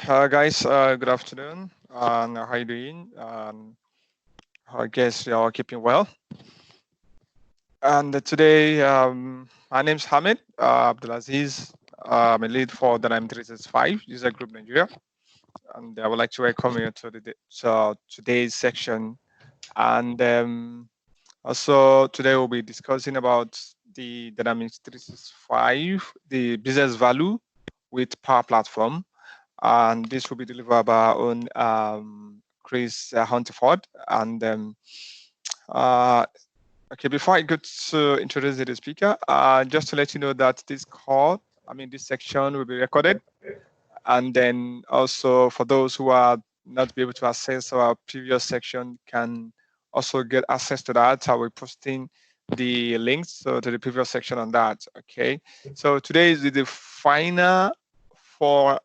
Guys, good afternoon. And how you doing? I guess you're keeping well. And today, my name's Hamid Abdulaziz. I'm a lead for Dynamic 365 User Group Nigeria. And I would like to welcome you to today's section. And also today we'll be discussing about the Dynamics 365, the business value with Power Platform. And this will be delivered by our own Chris Huntingford. And okay, before I go to introduce the speaker, just to let you know that this section will be recorded. And then also for those who are not be able to access our previous section can also get access to that. I will be posting the links to the previous section on that. Okay, so today is the final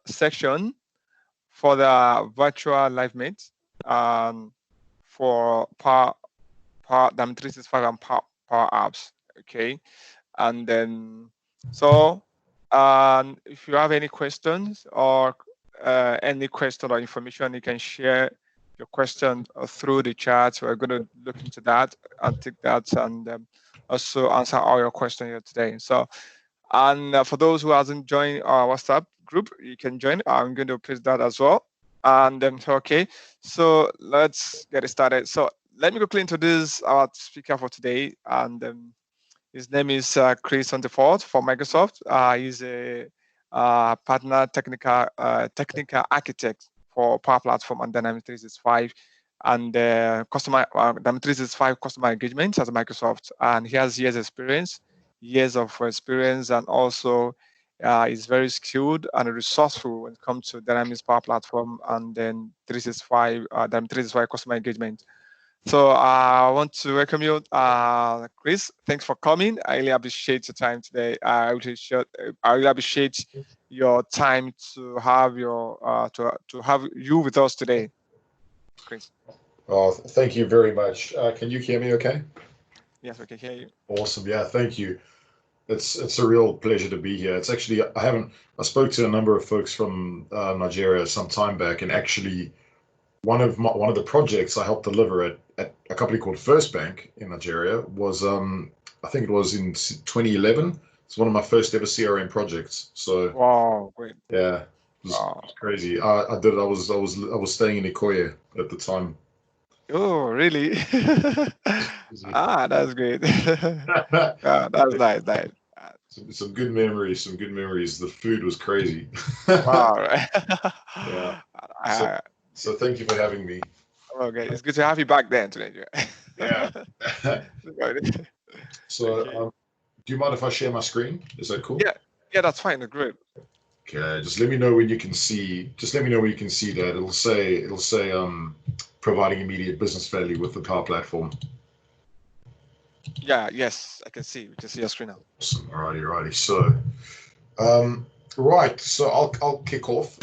section for the virtual live meet for Power Dynamics 365 and Power Apps. Okay, and then if you have any questions or any question or information, you can share your question through the chat. We're going to look into that and take that and also answer all your questions here today. So, and for those who hasn't joined our WhatsApp group, you can join. I'm going to paste that as well. And then, okay, so let's get it started. So let me quickly introduce our speaker for today. And his name is Chris Huntingford from Microsoft. He's a partner technical architect for Power Platform and Dynamics 365 and Dynamics 365 customer engagement at Microsoft. And he has years of experience, and also is very skilled and resourceful when it comes to Dynamics Power Platform and then Dynamics 365 customer engagement. So I want to welcome you, Chris. Thanks for coming. I really appreciate your time today. I really appreciate your time to have to have you with us today, Chris. Oh, thank you very much. Can you hear me okay? Yes, we can hear you. Awesome. Yeah, thank you. It's a real pleasure to be here. It's actually I spoke to a number of folks from Nigeria some time back, and actually one of the projects I helped deliver at a company called First Bank in Nigeria was I think it was in 2011. It's one of my first ever CRM projects. So wow, great. Yeah, it was crazy. I was staying in Ikoye at the time. Oh, really? That's great. That's nice. Some good memories. The food was crazy. Wow. Right. Yeah. So thank you for having me. Okay, it's good to have you back then today. Yeah. So, do you mind if I share my screen? Is that cool? Yeah, that's fine. That's great. Okay, just let me know when you can see. Just let me know when you can see that. It'll say providing immediate business value with the Power Platform. Yes, I can see. We can see your screen now. Awesome. Alrighty. So, right. So I'll kick off.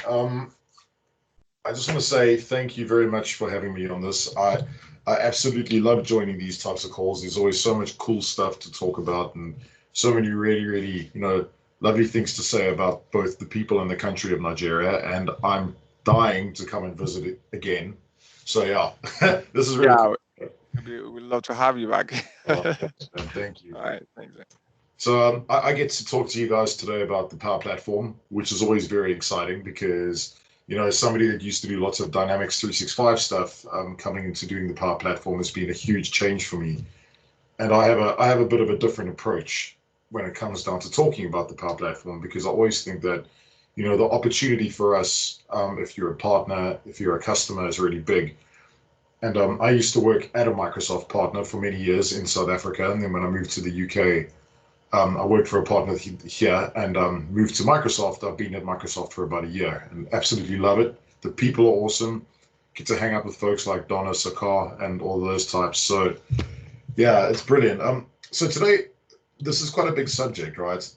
I just want to say thank you very much for having me on this. I absolutely love joining these types of calls. There's always so much cool stuff to talk about, and so many really lovely things to say about both the people and the country of Nigeria. And I'm dying to come and visit it again. So yeah, this is really cool. We'd love to have you back. Thank you. All right, thanks. So I get to talk to you guys today about the Power Platform, which is always very exciting because, somebody that used to do lots of Dynamics 365 stuff, coming into doing the Power Platform has been a huge change for me. And I have a bit of a different approach when it comes down to talking about the Power Platform, because I always think that, the opportunity for us, if you're a partner, if you're a customer, is really big. And I used to work at a Microsoft partner for many years in South Africa. And then when I moved to the UK, I worked for a partner here and moved to Microsoft. I've been at Microsoft for about a year and absolutely love it. The people are awesome. Get to hang out with folks like Donna, Sakar, and all those types. So yeah, it's brilliant. So today, this is quite a big subject, right?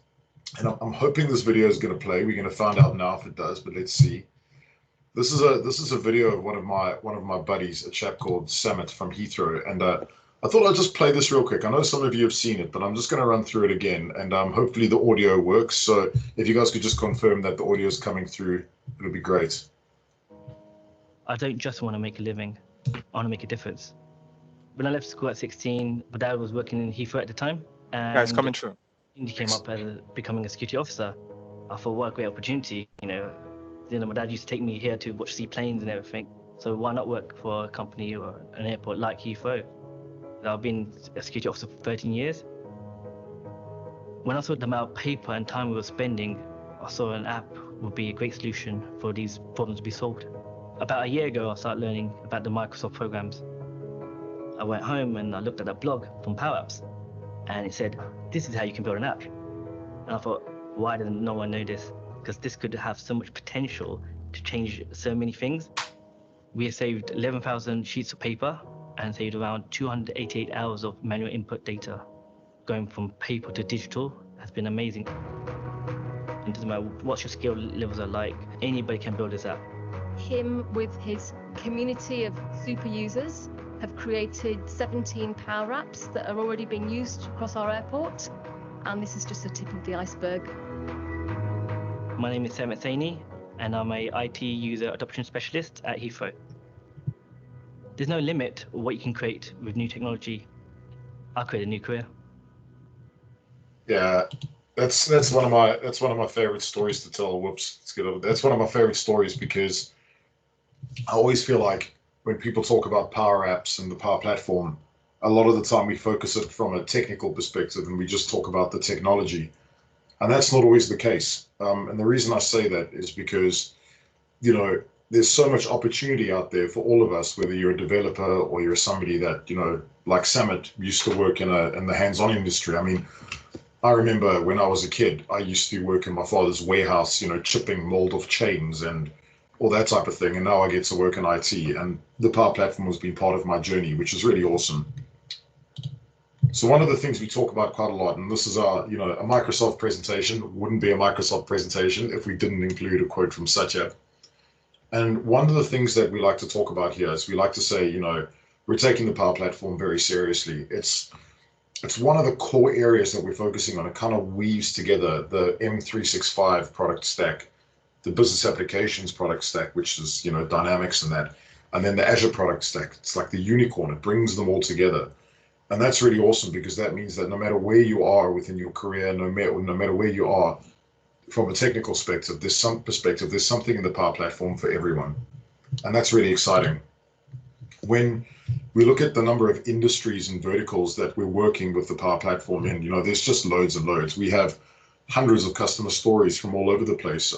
And I'm hoping this video is going to play. We're going to find out now if it does, but let's see. This is a video of one of my buddies, a chap called Samit from Heathrow, and I thought I'd just play this real quick. I know some of you have seen it, but I'm just going to run through it again, and hopefully the audio works. So if you guys could just confirm that the audio is coming through, it would be great. I don't just want to make a living, I want to make a difference. When I left school at 16, my dad was working in Heathrow at the time, Guys, and coming through. he came up as becoming a security officer. I thought, what a great opportunity, my dad used to take me here to watch seaplanes and everything. So why not work for a company or an airport like Heathrow? I've been a security officer for 13 years. When I saw the amount of paper and time we were spending, I saw an app would be a great solution for these problems to be solved. About a year ago, I started learning about the Microsoft programs. I went home and I looked at that blog from Power Apps, and it said, this is how you can build an app. And I thought, why doesn't no one know this? Because this could have so much potential to change so many things. We have saved 11,000 sheets of paper and saved around 288 hours of manual input data. Going from paper to digital has been amazing. It doesn't matter what your skill levels are like, anybody can build this app. Him with his community of super users have created 17 Power Apps that are already being used across our airport, and this is just the tip of the iceberg. My name is Sam Ethani, and I'm a IT user adoption specialist at Heathrow. There's no limit what you can create with new technology. I'll create a new career. Yeah, that's one of my favorite stories to tell. Whoops, let's get over. That's one of my favorite stories because I always feel like when people talk about Power Apps and the Power Platform, a lot of the time we focus it from a technical perspective and we just talk about the technology, and that's not always the case. And the reason I say that is because, there's so much opportunity out there for all of us, whether you're a developer or you're somebody that, like Samit, used to work in the hands-on industry. I mean, I remember when I was a kid, I used to work in my father's warehouse, chipping mold off chains and all that type of thing. And now I get to work in IT, and the Power Platform has been part of my journey, which is really awesome. So one of the things we talk about quite a lot, and this is a Microsoft presentation, wouldn't be a Microsoft presentation if we didn't include a quote from Satya. And one of the things that we like to talk about here is we like to say, we're taking the Power Platform very seriously. It's one of the core areas that we're focusing on. It kind of weaves together the M365 product stack, the business applications product stack, which is, Dynamics and that, and then the Azure product stack. It's like the unicorn. It brings them all together. And that's really awesome because that means that no matter where you are within your career, no matter where you are from a technical perspective, there's something in the Power Platform for everyone. And that's really exciting. When we look at the number of industries and verticals that we're working with the Power Platform in, there's just loads and loads. We have hundreds of customer stories from all over the place.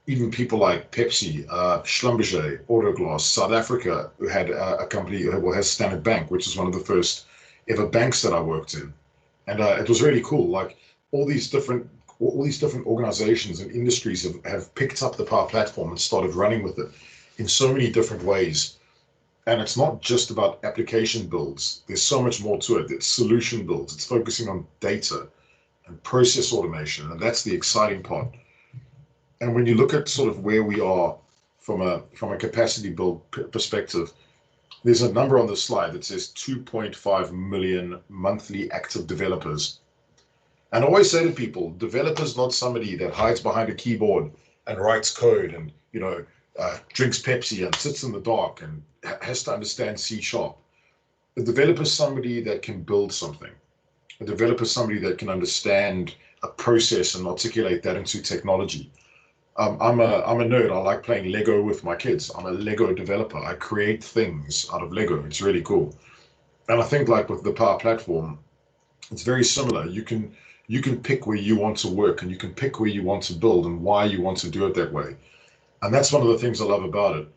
Even people like Pepsi, Schlumberger, Autoglass, South Africa, who had a company, has Standard Bank, which is one of the first ever banks that I worked in. And it was really cool. Like all these different organizations and industries have picked up the Power Platform and started running with it in so many different ways. And it's not just about application builds. There's so much more to it. It's solution builds. It's focusing on data and process automation. And that's the exciting part. And when you look at sort of where we are from a capacity build perspective, there's a number on the slide that says 2.5 million monthly active developers. And I always say to people, developer's not somebody that hides behind a keyboard and writes code and, drinks Pepsi and sits in the dark and has to understand C#. A developer is somebody that can build something. A developer is somebody that can understand a process and articulate that into technology. I'm a nerd. I like playing Lego with my kids. I'm a Lego developer. I create things out of Lego. It's really cool. And I think like with the Power Platform, it's very similar. You can pick where you want to work and you can pick where you want to build and why you want to do it that way. And that's one of the things I love about it.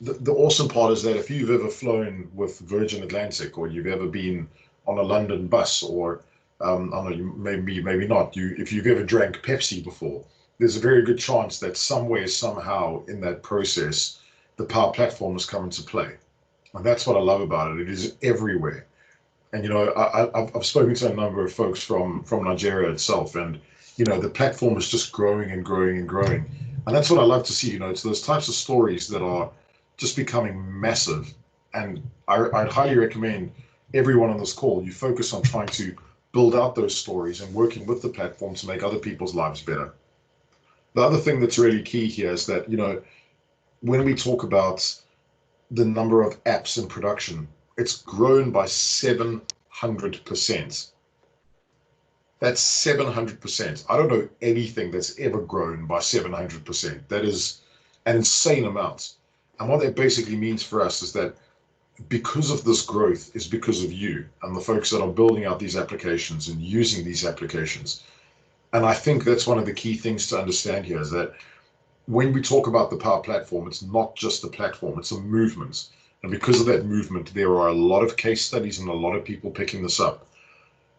The awesome part is that if you've ever flown with Virgin Atlantic or you've ever been on a London bus or I don't know, maybe not, if you've ever drank Pepsi before, there's a very good chance that somewhere, somehow in that process, the Power Platform has come into play. And that's what I love about it. It is everywhere. And, I've spoken to a number of folks from Nigeria itself, and, the platform is just growing and growing and growing. And that's what I love to see, it's those types of stories that are just becoming massive. And I'd highly recommend everyone on this call, you focus on trying to build out those stories and working with the platform to make other people's lives better. The other thing that's really key here is that, when we talk about the number of apps in production, it's grown by 700%. That's 700%. I don't know anything that's ever grown by 700%. That is an insane amount. And what that basically means for us is that because of this growth is because of you and the folks that are building out these applications and using these applications. And I think that's one of the key things to understand here is that when we talk about the Power Platform, it's not just a platform, it's a movement. And because of that movement, there are a lot of case studies and a lot of people picking this up.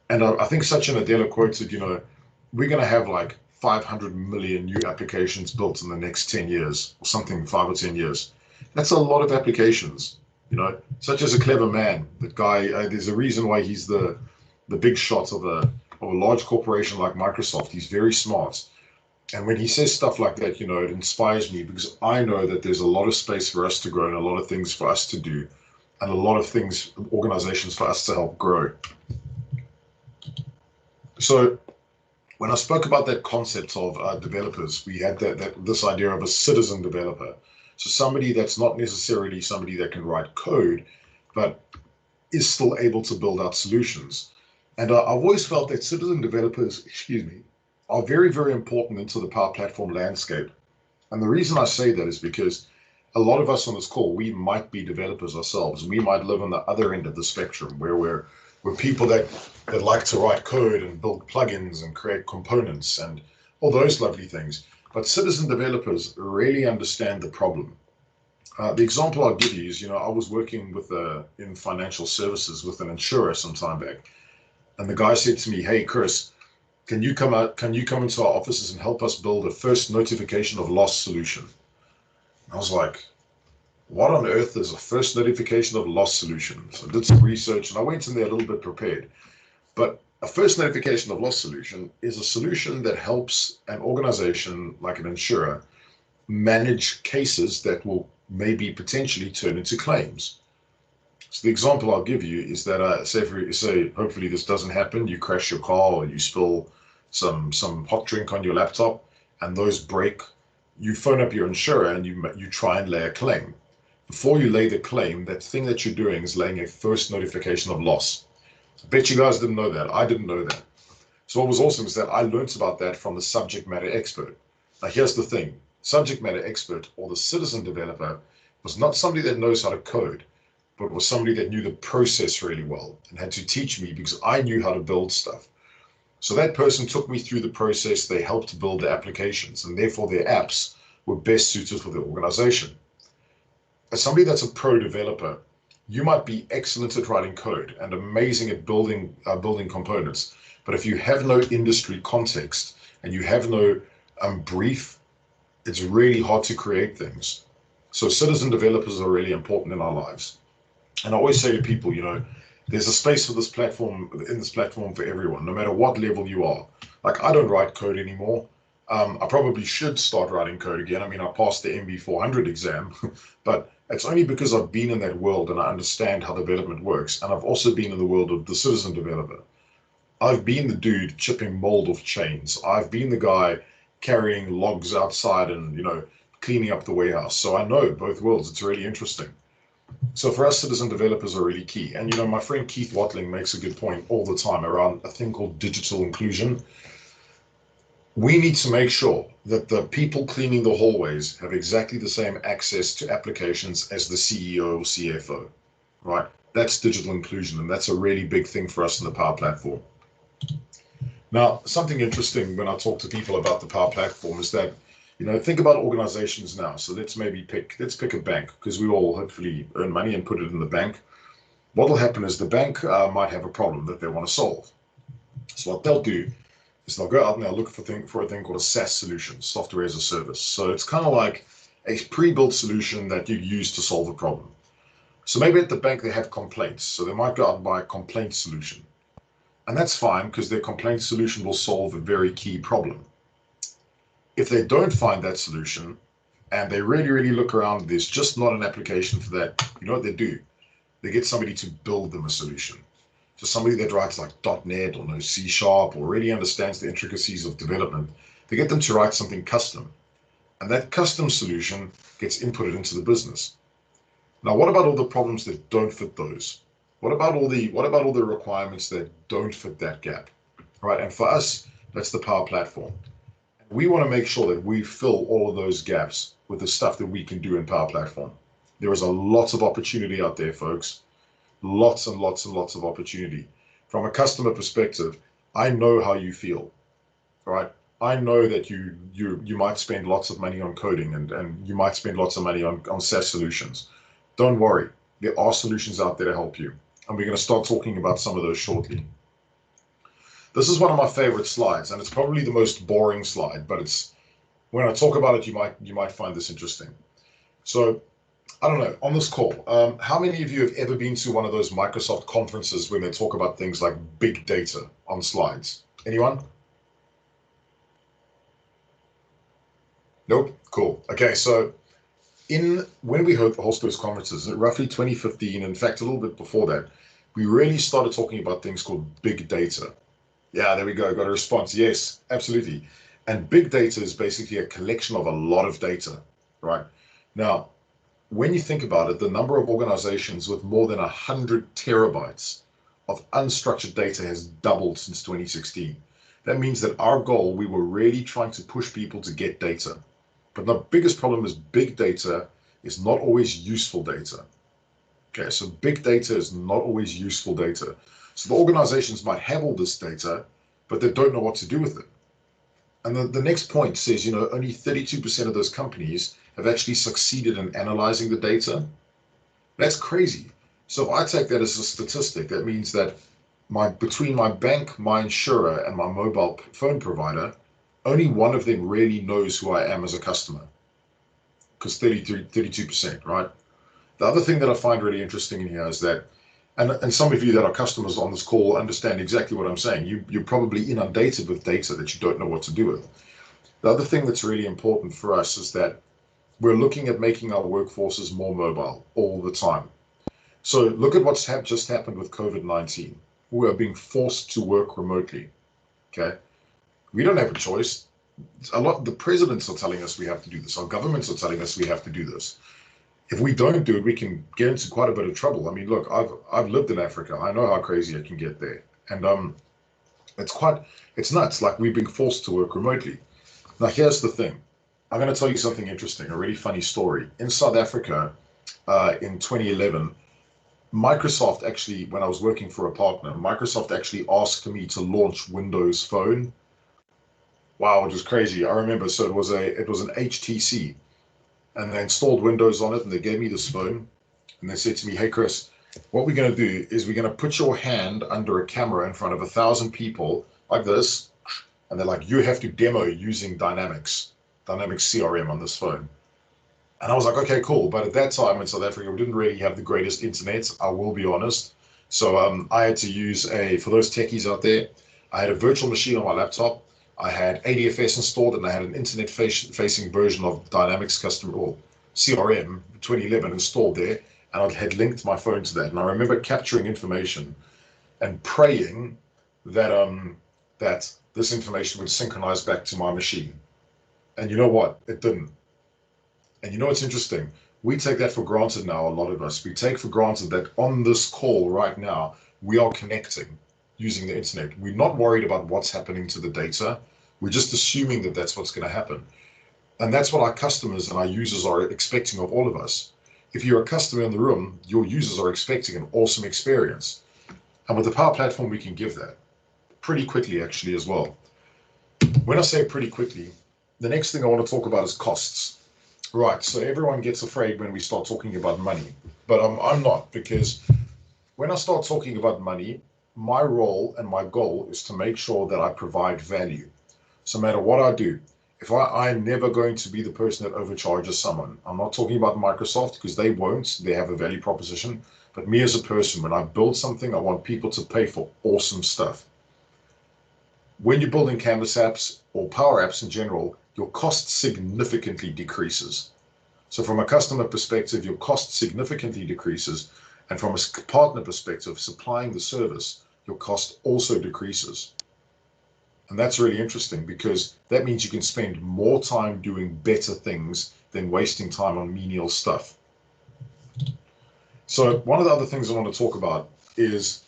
And I think Satya Nadella quoted, you know, we're going to have like 500 million new applications built in the next 10 years or something, 5 or 10 years. That's a lot of applications, you know. Satya's a clever man. That guy, there's a reason why he's the big shot of a large corporation like Microsoft. He's very smart. And when he says stuff like that, you know, it inspires me because I know that there's a lot of space for us to grow and a lot of things for us to do and a lot of things, organizations for us to help grow. So when I spoke about that concept of developers, we had this idea of a citizen developer. So somebody that's not necessarily somebody that can write code, but is still able to build out solutions. And I've always felt that citizen developers, are very, very important into the Power Platform landscape. And the reason I say that is because a lot of us on this call, we might be developers ourselves. We might live on the other end of the spectrum where we're people that like to write code and build plugins and create components and all those lovely things. But citizen developers really understand the problem. The example I'll give you is, you know, I was working with in financial services with an insurer some time back. And the guy said to me, hey, Chris, can you come into our offices and help us build a first notification of loss solution? I was like, what on earth is a first notification of loss solution? So I did some research and I went in there a little bit prepared. But a first notification of loss solution is a solution that helps an organization like an insurer manage cases that will maybe potentially turn into claims. So the example I'll give you is that say hopefully this doesn't happen, you crash your car or you spill some hot drink on your laptop and those break, you phone up your insurer and you try and lay a claim. Before you lay the claim, that thing that you're doing is laying a first notification of loss. I bet you guys didn't know that. I didn't know that. So what was awesome is that I learned about that from the subject matter expert. Now here's the thing, subject matter expert or the citizen developer was not somebody that knows how to code, but was somebody that knew the process really well and had to teach me because I knew how to build stuff. So that person took me through the process, they helped build the applications and therefore their apps were best suited for the organization. As somebody that's a pro developer, you might be excellent at writing code and amazing at building components. But if you have no industry context and you have no brief, it's really hard to create things. So citizen developers are really important in our lives. And I always say to people, you know, there's a space for this platform, for everyone, no matter what level you are. Like I don't write code anymore. I probably should start writing code again. I mean, I passed the MB400 exam, but it's only because I've been in that world and I understand how development works. And I've also been in the world of the citizen developer. I've been the dude chipping mold off chains. I've been the guy carrying logs outside and, you know, cleaning up the warehouse. So I know both worlds. It's really interesting. So for us, citizen developers are really key. And, you know, my friend Keith Watling makes a good point all the time around a thing called digital inclusion. We need to make sure that the people cleaning the hallways have exactly the same access to applications as the CEO or CFO, right? That's digital inclusion, and that's a really big thing for us in the Power Platform. Now, something interesting when I talk to people about the Power Platform is that, you know, think about organizations now. So let's pick a bank, because we all hopefully earn money and put it in the bank. What will happen is the bank might have a problem that they want to solve. So what they'll do is they'll go out and they'll look for a thing called a SaaS solution, software as a service. So it's kind of like a pre-built solution that you use to solve a problem. So maybe at the bank they have complaints. So they might go out and buy a complaint solution. And that's fine because their complaint solution will solve a very key problem. If they don't find that solution and they really, really look around, there's just not an application for that, you know what they do? They get somebody to build them a solution. So somebody that writes like .NET or C# or really understands the intricacies of development, they get them to write something custom. And that custom solution gets inputted into the business. Now, what about all the problems that don't fit those? What about all the requirements that don't fit that gap? Right? And for us, that's the Power Platform. We want to make sure that we fill all of those gaps with the stuff that we can do in Power Platform. There is a lot of opportunity out there, folks. Lots and lots and lots of opportunity. From a customer perspective, I know how you feel, right? I know that you might spend lots of money on coding and you might spend lots of money on SaaS solutions. Don't worry, there are solutions out there to help you. And we're going to start talking about some of those shortly. This is one of my favorite slides, and it's probably the most boring slide, but it's, when I talk about it, you might find this interesting. So, I don't know, on this call, how many of you have ever been to one of those Microsoft conferences when they talk about things like big data on slides? Anyone? Nope. Cool. Okay, so when we host those conferences, roughly 2015, in fact, a little bit before that, we really started talking about things called big data. Yeah, there we go. Got a response. Yes, absolutely. And big data is basically a collection of a lot of data, right? Now, when you think about it, the number of organizations with more than 100 terabytes of unstructured data has doubled since 2016. That means that our goal, we were really trying to push people to get data. But the biggest problem is big data is not always useful data. Okay, so big data is not always useful data. So the organizations might have all this data, but they don't know what to do with it. And the next point says, only 32% of those companies have actually succeeded in analyzing the data. That's crazy. So if I take that as a statistic, that means that between my bank, my insurer, and my mobile phone provider, only one of them really knows who I am as a customer, because 32%, right? The other thing that I find really interesting in here is that, and some of you that are customers on this call understand exactly what I'm saying. You're probably inundated with data that you don't know what to do with. The other thing that's really important for us is that we're looking at making our workforces more mobile all the time. So look at what's just happened with COVID-19. We are being forced to work remotely, okay? We don't have a choice. The presidents are telling us we have to do this. Our governments are telling us we have to do this. If we don't do it, we can get into quite a bit of trouble. I mean, look, I've lived in Africa. I know how crazy it can get there. And it's nuts. Like, we're being forced to work remotely. Now, here's the thing. I'm going to tell you something interesting, a really funny story. In South Africa, in 2011, Microsoft actually, when I was working for a partner, Microsoft actually asked me to launch Windows Phone. Wow, it was crazy. I remember, so it was an HTC. And they installed Windows on it, and they gave me this phone, and they said to me, "Hey, Chris, what we're going to do is we're going to put your hand under a camera in front of 1,000 people like this," and they're like, "You have to demo using Dynamics CRM on this phone." And I was like, "Okay, cool." But at that time in South Africa, we didn't really have the greatest internet, I will be honest. So I had to use for those techies out there, I had a virtual machine on my laptop. I had ADFS installed, and I had an internet-facing version of Dynamics or CRM 2011 installed there, and I had linked my phone to that. And I remember capturing information and praying that that this information would synchronize back to my machine. And you know what? It didn't. And you know what's interesting? We take that for granted now, a lot of us. We take for granted that on this call right now, we are connecting using the internet. We're not worried about what's happening to the data. We're just assuming that that's what's going to happen. And that's what our customers and our users are expecting of all of us. If you're a customer in the room, your users are expecting an awesome experience. And with the Power Platform, we can give that pretty quickly, actually, as well. When I say pretty quickly, the next thing I want to talk about is costs. Right, so everyone gets afraid when we start talking about money, but I'm not, because when I start talking about money, my role and my goal is to make sure that I provide value. So no matter what I do, if I'm never going to be the person that overcharges someone. I'm not talking about Microsoft, because they won't. They have a value proposition. But me as a person, when I build something, I want people to pay for awesome stuff. When you're building Canvas apps or Power Apps in general, your cost significantly decreases. So from a customer perspective, your cost significantly decreases. And from a partner perspective, supplying the service, your cost also decreases. And that's really interesting because that means you can spend more time doing better things than wasting time on menial stuff. So one of the other things I want to talk about is,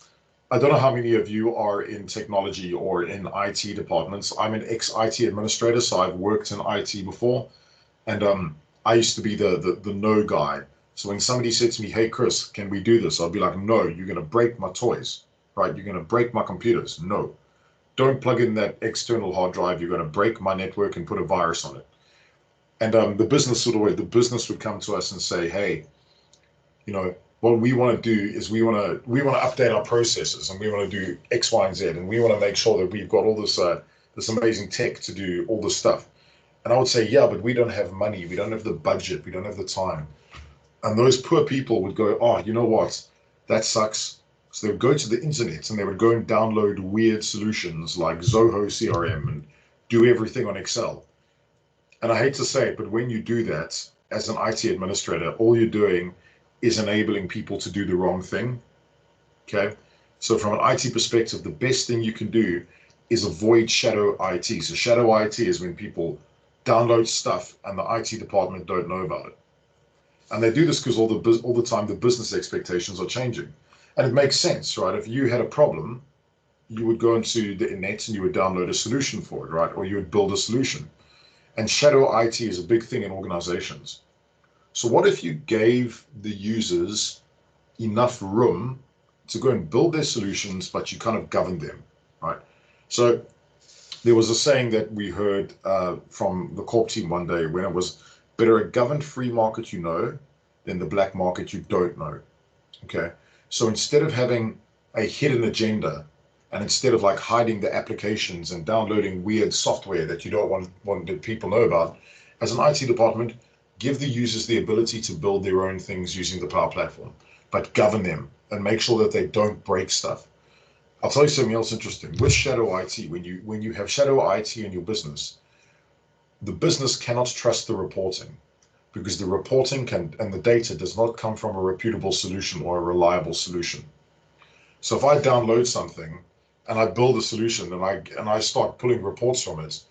I don't know how many of you are in technology or in IT departments. I'm an ex-IT administrator, so I've worked in IT before. And I used to be the no guy. So when somebody said to me, hey, Chris, can we do this? I'd be like, no, you're going to break my toys, right? You're going to break my computers. No, don't plug in that external hard drive. You're going to break my network and put a virus on it. And the business would come to us and say, hey, you know, what we want to do is we want to update our processes, and we want to do X, Y, and Z, and we want to make sure that we've got all this this amazing tech to do all this stuff. And I would say, yeah, but we don't have money, we don't have the budget, we don't have the time. And those poor people would go, oh, you know what, that sucks. So they would go to the internet and they would go and download weird solutions like Zoho CRM and do everything on Excel. And I hate to say it, but when you do that as an IT administrator, all you're doing is enabling people to do the wrong thing. Okay, so from an IT perspective, the best thing you can do is avoid shadow IT. So shadow IT is when people download stuff and the IT department don't know about it. And they do this because all the time the business expectations are changing. And it makes sense, right? If you had a problem, you would go into the net and you would download a solution for it, right? Or you would build a solution. And shadow IT is a big thing in organizations. So what if you gave the users enough room to go and build their solutions, but you kind of govern them, right? So there was a saying that we heard from the corp team one day, when it was, better a governed free market you know than the black market you don't know. Okay, so instead of having a hidden agenda, and instead of like hiding the applications and downloading weird software that you don't want people know about, as an IT department, give the users the ability to build their own things using the Power Platform, but govern them and make sure that they don't break stuff. I'll tell you something else interesting. With shadow IT, when you have shadow IT in your business, the business cannot trust the reporting, because the reporting and the data does not come from a reputable solution or a reliable solution. So if I download something and I build a solution and I start pulling reports from it,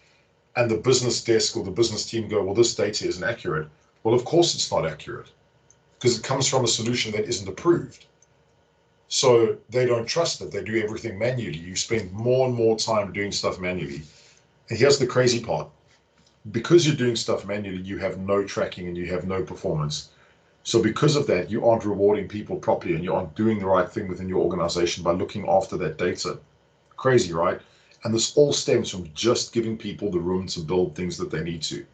and the business desk or the business team go, well, this data isn't accurate. Well, of course it's not accurate, because it comes from a solution that isn't approved. So they don't trust it. They do everything manually. You spend more and more time doing stuff manually. And here's the crazy part. Because you're doing stuff manually, you have no tracking and you have no performance. So because of that, you aren't rewarding people properly, and you aren't doing the right thing within your organization by looking after that data. Crazy, right? And this all stems from just giving people the room to build things that they need to.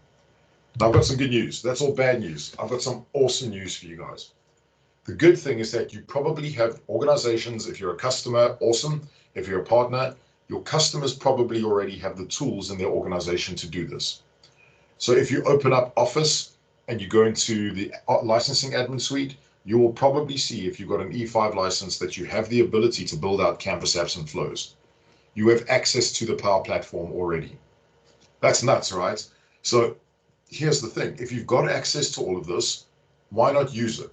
Now, I've got some good news. That's all bad news. I've got some awesome news for you guys. The good thing is that you probably have organizations, if you're a customer, awesome. If you're a partner, your customers probably already have the tools in their organization to do this. So if you open up Office and you go into the licensing admin suite, you will probably see, if you've got an E5 license, that you have the ability to build out Canvas apps and flows. You have access to the Power Platform already. That's nuts, right? So here's the thing. If you've got access to all of this, why not use it?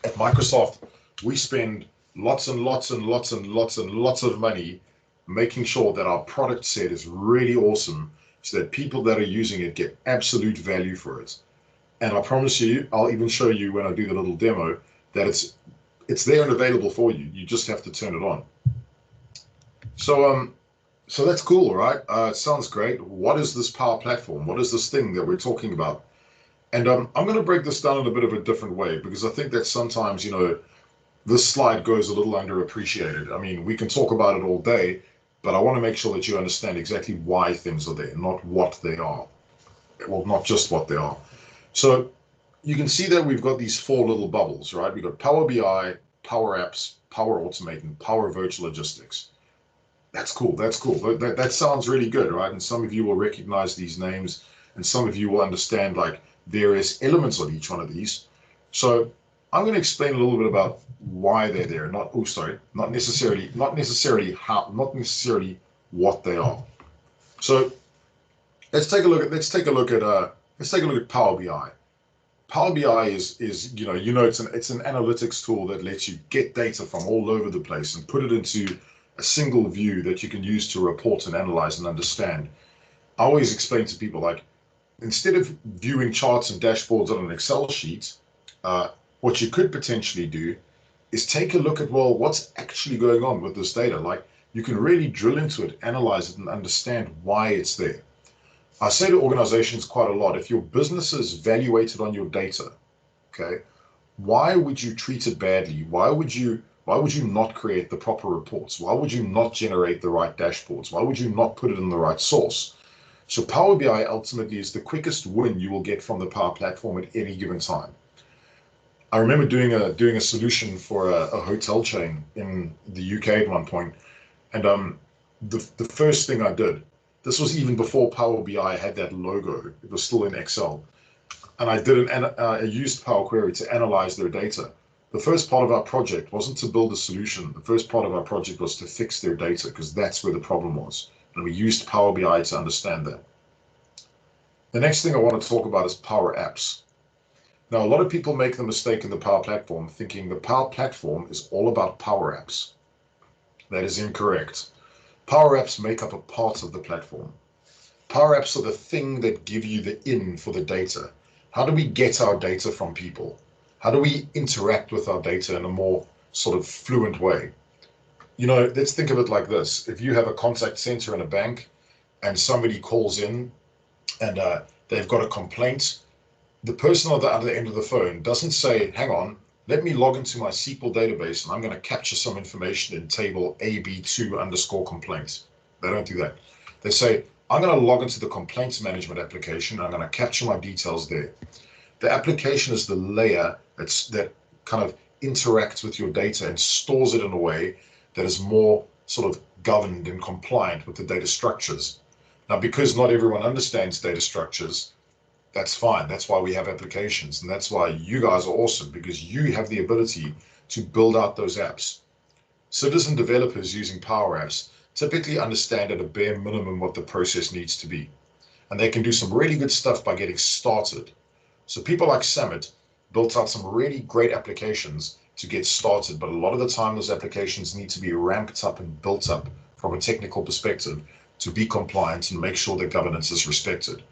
At Microsoft, we spend lots and lots and lots and lots and lots of money making sure that our product set is really awesome, so that people that are using it get absolute value for it. And I promise you, I'll even show you when I do the little demo, that it's there and available for you. You just have to turn it on. So that's cool, right? It sounds great. What is this Power Platform? What is this thing that we're talking about? And I'm going to break this down in a bit of a different way, because I think that sometimes, you know, this slide goes a little underappreciated. I mean, we can talk about it all day, but I want to make sure that you understand exactly why things are there, not what they are. Well, not just what they are. So you can see that we've got these four little bubbles, right? We've got Power BI, Power Apps, Power Automate, and Power Virtual Logistics. That's cool. That's cool. That sounds really good, right? And some of you will recognize these names, and some of you will understand like various elements of each one of these. So I'm going to explain a little bit about why they're there. Not necessarily what they are. So let's take a look at Power BI. Power BI is it's an analytics tool that lets you get data from all over the place and put it into a single view that you can use to report and analyze and understand. I always explain to people, like, instead of viewing charts and dashboards on an Excel sheet, what you could potentially do is take a look at, well, what's actually going on with this data? Like, you can really drill into it, analyze it, and understand why it's there. I say to organizations quite a lot, if your business is evaluated on your data, okay, why would you treat it badly? Why would you not create the proper reports? Why would you not generate the right dashboards? Why would you not put it in the right source? So Power BI ultimately is the quickest win you will get from the Power Platform at any given time. I remember doing a solution for a hotel chain in the UK at one point, and the first thing I did, this was even before Power BI had that logo, it was still in Excel, and I did I used Power Query to analyze their data. The first part of our project wasn't to build a solution. The first part of our project was to fix their data, because that's where the problem was. And we used Power BI to understand that. The next thing I want to talk about is Power Apps. Now, a lot of people make the mistake in the Power Platform thinking the Power Platform is all about Power Apps. That is incorrect. Power Apps make up a part of the platform. Power Apps are the thing that give you the in for the data. How do we get our data from people? How do we interact with our data in a more sort of fluent way? You know, let's think of it like this. If you have a contact center in a bank and somebody calls in and they've got a complaint, the person on the other end of the phone doesn't say, hang on, let me log into my SQL database and I'm going to capture some information in table AB2_complaint. They don't do that. They say, I'm going to log into the complaints management application. I'm going to capture my details there. The application is the layer that kind of interacts with your data and stores it in a way that is more sort of governed and compliant with the data structures. Now, because not everyone understands data structures, that's fine. That's why we have applications. And that's why you guys are awesome, because you have the ability to build out those apps. Citizen developers using Power Apps typically understand at a bare minimum what the process needs to be. And they can do some really good stuff by getting started. So people like Summit built out some really great applications to get started, but a lot of the time those applications need to be ramped up and built up from a technical perspective to be compliant and make sure that governance is respected.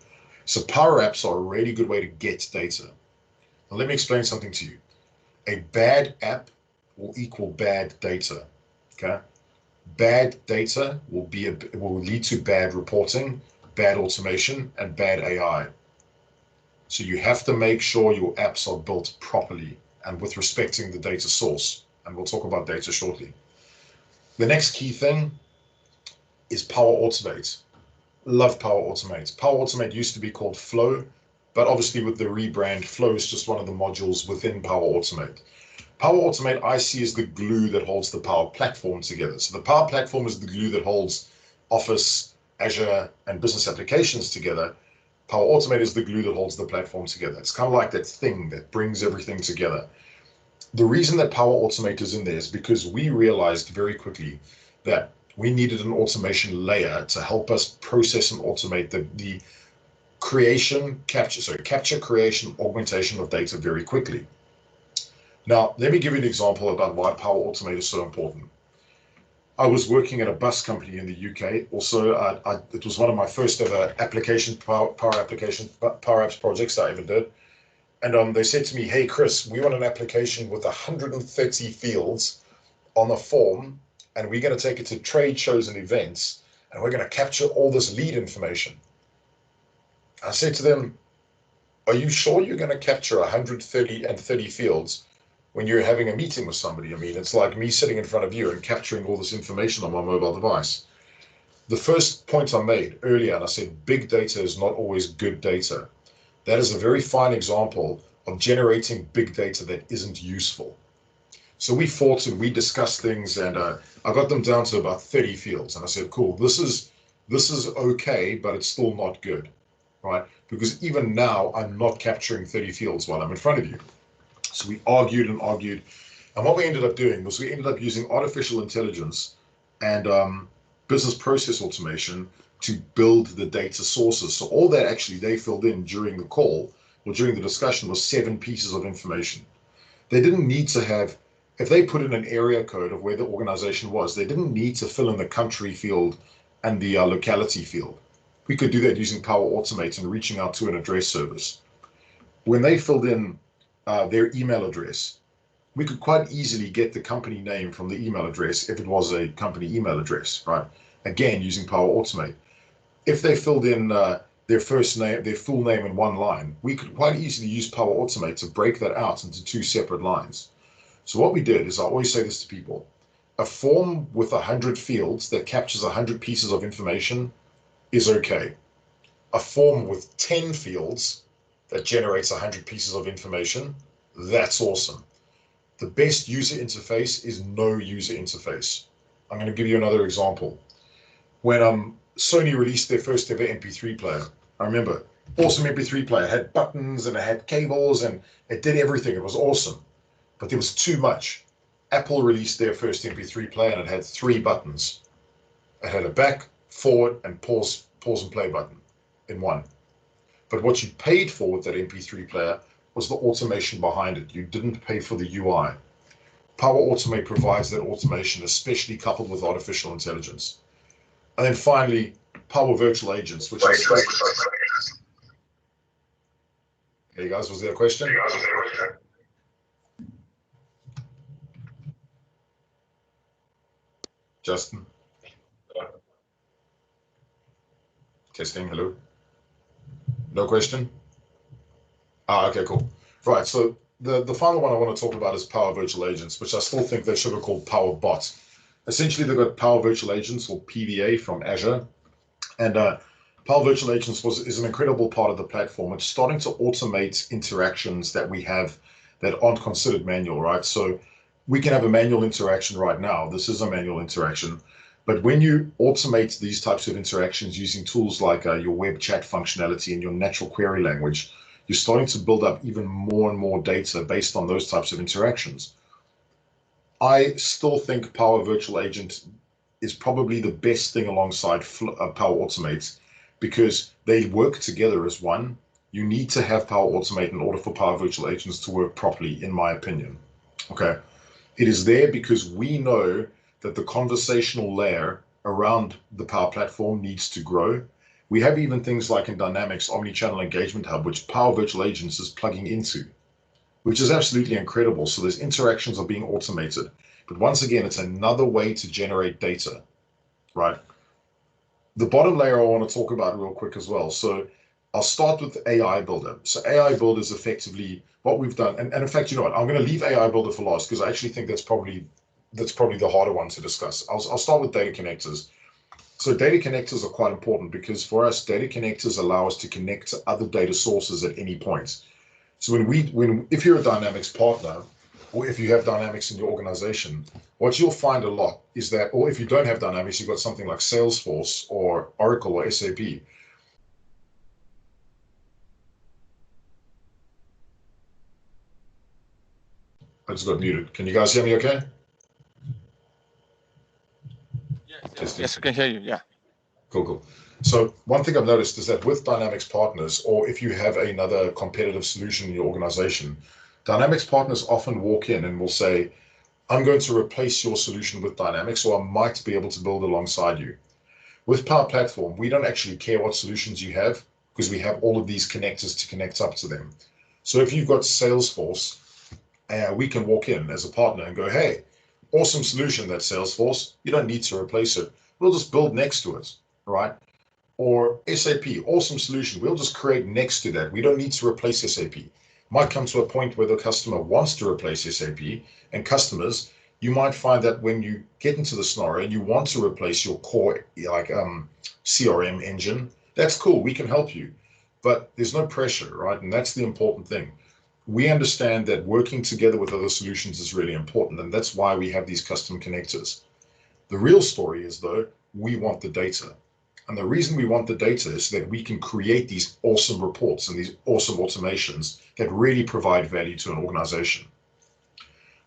So Power Apps are a really good way to get data. Now let me explain something to you. A bad app will equal bad data, okay? Bad data will lead to bad reporting, bad automation, and bad AI. So you have to make sure your apps are built properly and with respecting the data source. And we'll talk about data shortly. The next key thing is Power Automate. Love Power Automate. Power Automate used to be called Flow, but obviously with the rebrand, Flow is just one of the modules within Power Automate. Power Automate I see as the glue that holds the Power Platform together. So the Power Platform is the glue that holds Office, Azure, and business applications together. Power Automate is the glue that holds the platform together. It's kind of like that thing that brings everything together. The reason that Power Automate is in there is because we realized very quickly that we needed an automation layer to help us process and automate the capture, creation, augmentation of data very quickly. Now, let me give you an example about why Power Automate is so important. I was working at a bus company in the UK. Also, it was one of my first ever Power Apps projects I ever did. And they said to me, hey, Chris, we want an application with 130 fields on a form, and we're going to take it to trade shows and events, and we're going to capture all this lead information. I said to them, are you sure you're going to capture 130 fields when you're having a meeting with somebody? I mean, it's like me sitting in front of you and capturing all this information on my mobile device. The first point I made earlier, and I said, big data is not always good data. That is a very fine example of generating big data that isn't useful. So we fought and we discussed things, and I got them down to about 30 fields. And I said, cool, this is okay, but it's still not good, right? Because even now I'm not capturing 30 fields while I'm in front of you. So we argued and argued. And what we ended up doing was we ended up using artificial intelligence and business process automation to build the data sources. So all that actually they filled in during the call or during the discussion was 7 pieces of information. They didn't need to have if they put in an area code of where the organization was, they didn't need to fill in the country field and the locality field. We could do that using Power Automate and reaching out to an address service. When they filled in their email address, we could quite easily get the company name from the email address if it was a company email address, right? Again, using Power Automate. If they filled in their first name, their full name in one line, we could quite easily use Power Automate to break that out into 2 separate lines. So what we did is, I always say this to people, a form with 100 fields that captures 100 pieces of information is okay. A form with 10 fields that generates 100 pieces of information, that's awesome. The best user interface is no user interface. I'm going to give you another example. When Sony released their first ever MP3 player, I remember, awesome MP3 player, it had buttons and it had cables and it did everything. It was awesome, but there was too much. Apple released their first MP3 player and it had 3 buttons. It had a back, forward, and pause and play button in one. But what you paid for with that MP3 player was the automation behind it. You didn't pay for the UI. Power Automate provides that automation, especially coupled with artificial intelligence. And then finally, Power Virtual Agents, which is... Hey guys, was there a question? Justin? Testing, hello? No question? Okay, cool. Right, so the final one I want to talk about is Power Virtual Agents, which I still think they should have called Power Bots. Essentially, they've got Power Virtual Agents, or PVA, from Azure. And Power Virtual Agents is an incredible part of the platform. It's starting to automate interactions that we have that aren't considered manual, right? So we can have a manual interaction right now. This is a manual interaction. But when you automate these types of interactions using tools like your web chat functionality and your natural query language, you're starting to build up even more and more data based on those types of interactions. I still think Power Virtual Agent is probably the best thing alongside Power Automate, because they work together as one. You need to have Power Automate in order for Power Virtual Agents to work properly, in my opinion. Okay, it is there because we know that the conversational layer around the Power Platform needs to grow. We have even things like in Dynamics Omnichannel Engagement Hub, which Power Virtual Agents is plugging into, which is absolutely incredible. So those interactions are being automated. But once again, it's another way to generate data, right? The bottom layer I want to talk about real quick as well. So I'll start with AI Builder. So AI Builder is effectively what we've done. And in fact, you know what? I'm going to leave AI Builder for last because I actually think that's probably the harder one to discuss. I'll start with data connectors. So data connectors are quite important because for us, data connectors allow us to connect to other data sources at any point. So if you're a Dynamics partner, or if you have Dynamics in your organization, what you'll find a lot is that, or if you don't have Dynamics, you've got something like Salesforce or Oracle or SAP. I just got muted. Can you guys hear me okay? Yes, I can hear you, yeah. Cool. So one thing I've noticed is that with Dynamics partners, or if you have another competitive solution in your organization, Dynamics partners often walk in and will say, I'm going to replace your solution with Dynamics, or I might be able to build alongside you. With Power Platform, we don't actually care what solutions you have because we have all of these connectors to connect up to them. So if you've got Salesforce, we can walk in as a partner and go, hey, awesome solution, that Salesforce. You don't need to replace it. We'll just build next to it, right? Or SAP, awesome solution. We'll just create next to that. We don't need to replace SAP. Might come to a point where the customer wants to replace SAP, and customers, you might find that when you get into the scenario and you want to replace your core like CRM engine, that's cool, we can help you, but there's no pressure, right? And that's the important thing. We understand that working together with other solutions is really important, and that's why we have these custom connectors. The real story is, though, we want the data. And the reason we want the data is that we can create these awesome reports and these awesome automations that really provide value to an organization.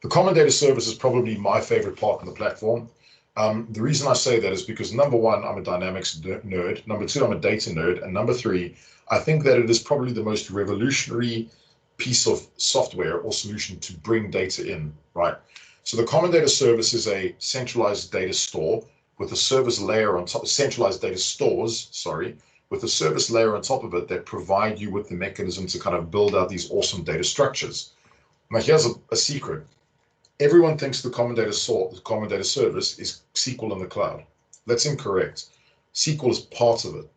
The common data service is probably my favorite part of the platform. The reason I say that is because, number one, I'm a Dynamics nerd. Number two, I'm a data nerd. And number three, I think that it is probably the most revolutionary piece of software or solution to bring data in, right? So the common data service is a centralized data store with a service layer on top, centralized data stores, sorry, with a service layer on top of it that provide you with the mechanism to kind of build out these awesome data structures. Now here's a secret. Everyone thinks the common data service is SQL in the cloud. That's incorrect. SQL is part of it.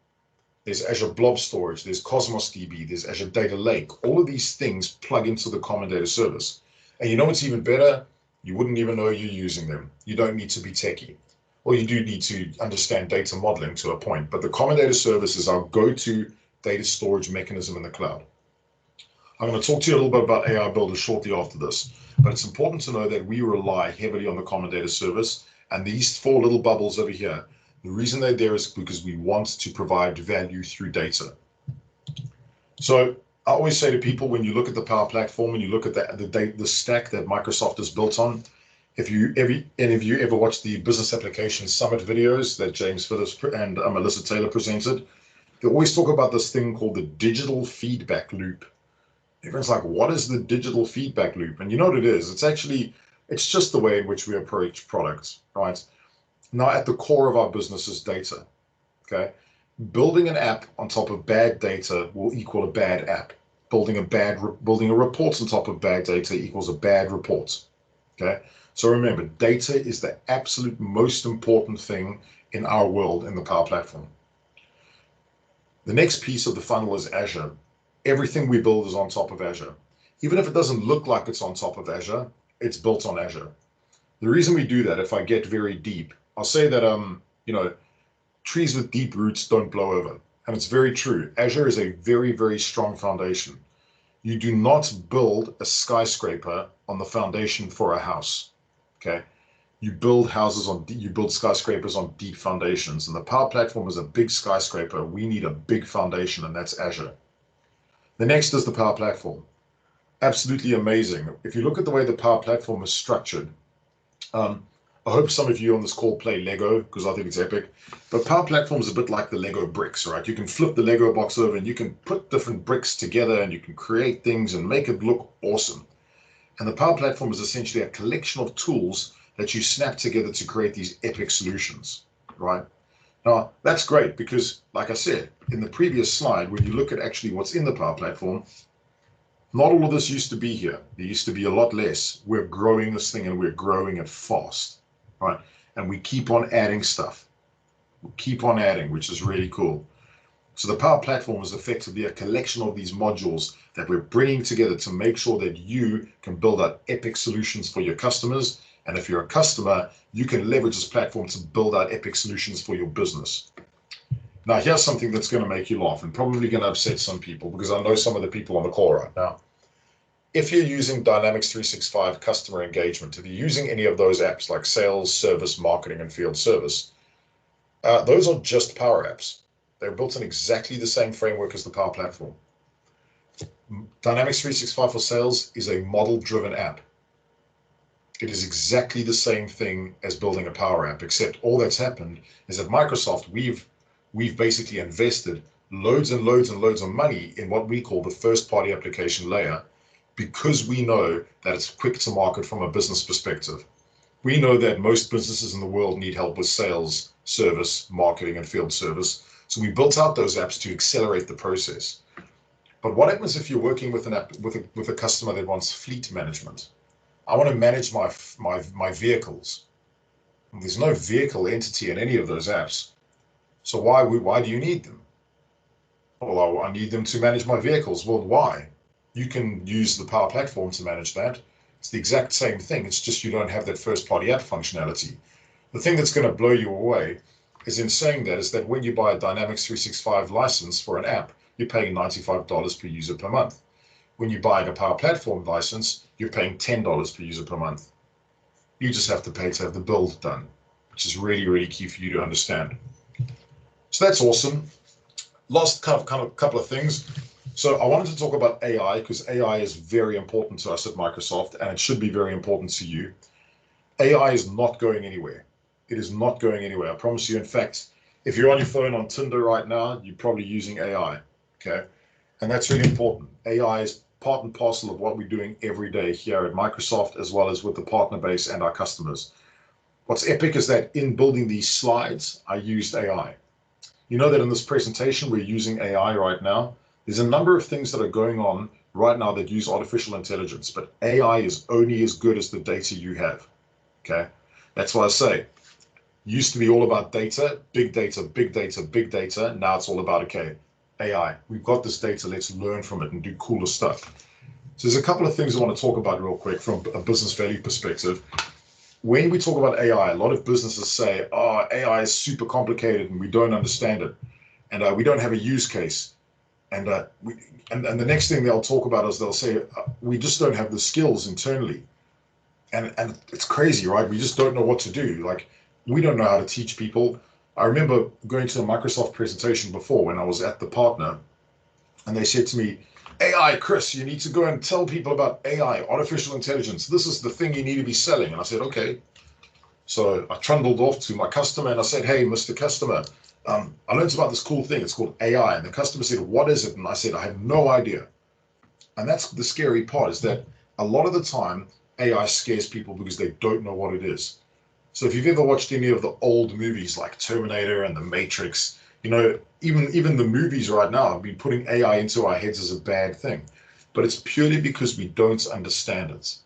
There's Azure Blob Storage, there's Cosmos DB, there's Azure Data Lake. All of these things plug into the common data service. And you know what's even better? You wouldn't even know you're using them. You don't need to be techie. Well, you do need to understand data modeling to a point, but the common data service is our go-to data storage mechanism in the cloud. I'm going to talk to you a little bit about AI Builder shortly after this, but it's important to know that we rely heavily on the common data service, and these 4 little bubbles over here, the reason they're there is because we want to provide value through data. So I always say to people, when you look at the Power Platform and you look at the stack that Microsoft is built on, if any of you ever watched the Business Application Summit videos that James Phillips and Melissa Taylor presented, they always talk about this thing called the digital feedback loop. Everyone's like, what is the digital feedback loop? And you know what it is? It's just the way in which we approach products, right? Now, at the core of our business is data, okay? Building an app on top of bad data will equal a bad app. Building a report on top of bad data equals a bad report, okay? So remember, data is the absolute most important thing in our world in the Power Platform. The next piece of the funnel is Azure. Everything we build is on top of Azure. Even if it doesn't look like it's on top of Azure, it's built on Azure. The reason we do that, if I get very deep, I'll say that, trees with deep roots don't blow over. And it's very true. Azure is a very, very strong foundation. You do not build a skyscraper on the foundation for a house, okay? You build skyscrapers on deep foundations. And the Power Platform is a big skyscraper. We need a big foundation, and that's Azure. The next is the Power Platform. Absolutely amazing. If you look at the way the Power Platform is structured, I hope some of you on this call play Lego, because I think it's epic. But Power Platform is a bit like the Lego bricks, right? You can flip the Lego box over and you can put different bricks together and you can create things and make it look awesome. And the Power Platform is essentially a collection of tools that you snap together to create these epic solutions, right? Now, that's great because, like I said, in the previous slide, when you look at actually what's in the Power Platform, not all of this used to be here. There used to be a lot less. We're growing this thing and we're growing it fast. Right, and we keep on adding stuff. We keep on adding, which is really cool. So the Power Platform is effectively a collection of these modules that we're bringing together to make sure that you can build out epic solutions for your customers. And if you're a customer, you can leverage this platform to build out epic solutions for your business. Now, here's something that's going to make you laugh and probably going to upset some people, because I know some of the people on the call right now. If you're using Dynamics 365 customer engagement, if you're using any of those apps like sales, service, marketing, and field service, those are just Power Apps. They're built in exactly the same framework as the Power Platform. Dynamics 365 for sales is a model-driven app. It is exactly the same thing as building a Power App, except all that's happened is at Microsoft, we've basically invested loads and loads and loads of money in what we call the first-party application layer, because we know that it's quick to market from a business perspective. We know that most businesses in the world need help with sales, service, marketing, and field service. So we built out those apps to accelerate the process. But what happens if you're working with an app with a customer that wants fleet management? I want to manage my vehicles. And there's no vehicle entity in any of those apps. So why do you need them? Well, I need them to manage my vehicles. Well, why? You can use the Power Platform to manage that. It's the exact same thing. It's just you don't have that first-party app functionality. The thing that's going to blow you away is in saying that is that when you buy a Dynamics 365 license for an app, you're paying $95 per user per month. When you buy a Power Platform license, you're paying $10 per user per month. You just have to pay to have the build done, which is really, really key for you to understand. So that's awesome. Last couple of things. So I wanted to talk about AI because AI is very important to us at Microsoft, and it should be very important to you. AI is not going anywhere. It is not going anywhere. I promise you. In fact, if you're on your phone on Tinder right now, you're probably using AI, okay? And that's really important. AI is part and parcel of what we're doing every day here at Microsoft, as well as with the partner base and our customers. What's epic is that in building these slides, I used AI. You know that in this presentation, we're using AI right now. There's a number of things that are going on right now that use artificial intelligence, but AI is only as good as the data you have, okay? That's why I say, used to be all about data, big data, big data, big data. Now it's all about, okay, AI. We've got this data, let's learn from it and do cooler stuff. So there's a couple of things I want to talk about real quick from a business value perspective. When we talk about AI, a lot of businesses say, oh, AI is super complicated and we don't understand it. And we don't have a use case. And the next thing they'll talk about is they'll say, we just don't have the skills internally. And it's crazy, right? We just don't know what to do. Like, we don't know how to teach people. I remember going to a Microsoft presentation before when I was at the partner, and they said to me, AI, Chris, you need to go and tell people about AI, artificial intelligence. This is the thing you need to be selling. And I said, okay. So I trundled off to my customer and I said, hey, Mr. Customer, I learned about this cool thing. It's called AI. And the customer said, what is it? And I said, I have no idea. And that's the scary part, is that a lot of the time AI scares people because they don't know what it is. So if you've ever watched any of the old movies like Terminator and The Matrix, you know, even the movies right now have been putting AI into our heads as a bad thing, but it's purely because we don't understand it.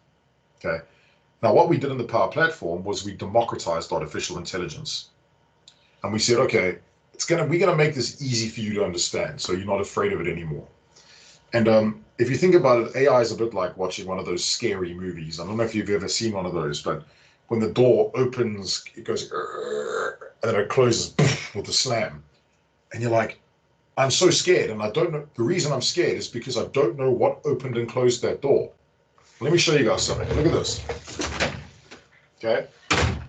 Okay. Now, what we did in the Power Platform was we democratized artificial intelligence, and we said, okay, we're gonna make this easy for you to understand, so you're not afraid of it anymore. And if you think about it, AI is a bit like watching one of those scary movies. I don't know if you've ever seen one of those, but when the door opens, it goes, and then it closes with a slam. And you're like, I'm so scared, and I don't know. The reason I'm scared is because I don't know what opened and closed that door. Let me show you guys something. Look at this. Okay,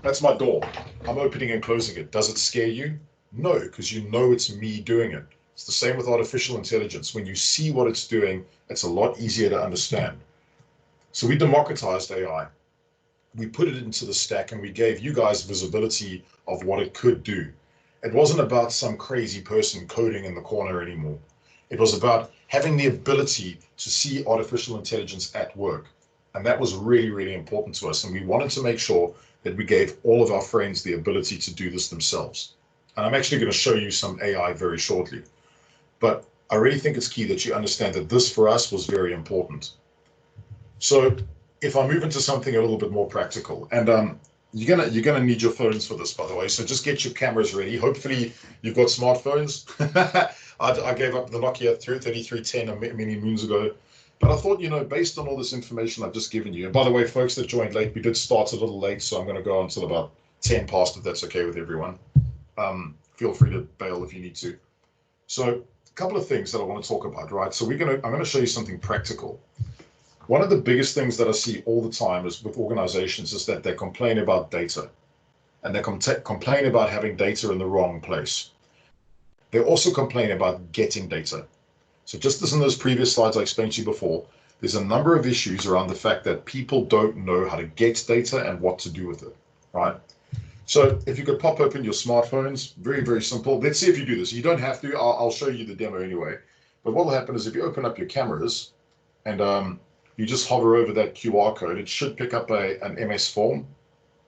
that's my door. I'm opening and closing it. Does it scare you? No, because you know it's me doing it. It's the same with artificial intelligence. When you see what it's doing, it's a lot easier to understand. So we democratized AI. We put it into the stack and we gave you guys visibility of what it could do. It wasn't about some crazy person coding in the corner anymore. It was about having the ability to see artificial intelligence at work. And that was really, really important to us. And we wanted to make sure that we gave all of our friends the ability to do this themselves. And I'm actually going to show you some AI very shortly. But I really think it's key that you understand that this for us was very important. So if I move into something a little bit more practical, and you're gonna need your phones for this, by the way, so just get your cameras ready. Hopefully you've got smartphones. I gave up the Nokia 3310 many moons ago, but I thought, you know, based on all this information I've just given you, and by the way, folks that joined late, we did start a little late, so I'm going to go until about 10 past, if that's okay with everyone. Feel free to bail if you need to. So a couple of things that I want to talk about, right? So I'm going to show you something practical. One of the biggest things that I see all the time is with organizations is that they complain about data, and they complain about having data in the wrong place. They also complain about getting data. So just as in those previous slides I explained to you before, there's a number of issues around the fact that people don't know how to get data and what to do with it, right? So if you could pop open your smartphones, very, very simple. Let's see if you do this. You don't have to, I'll show you the demo anyway. But what will happen is if you open up your cameras and you just hover over that QR code, it should pick up an MS form,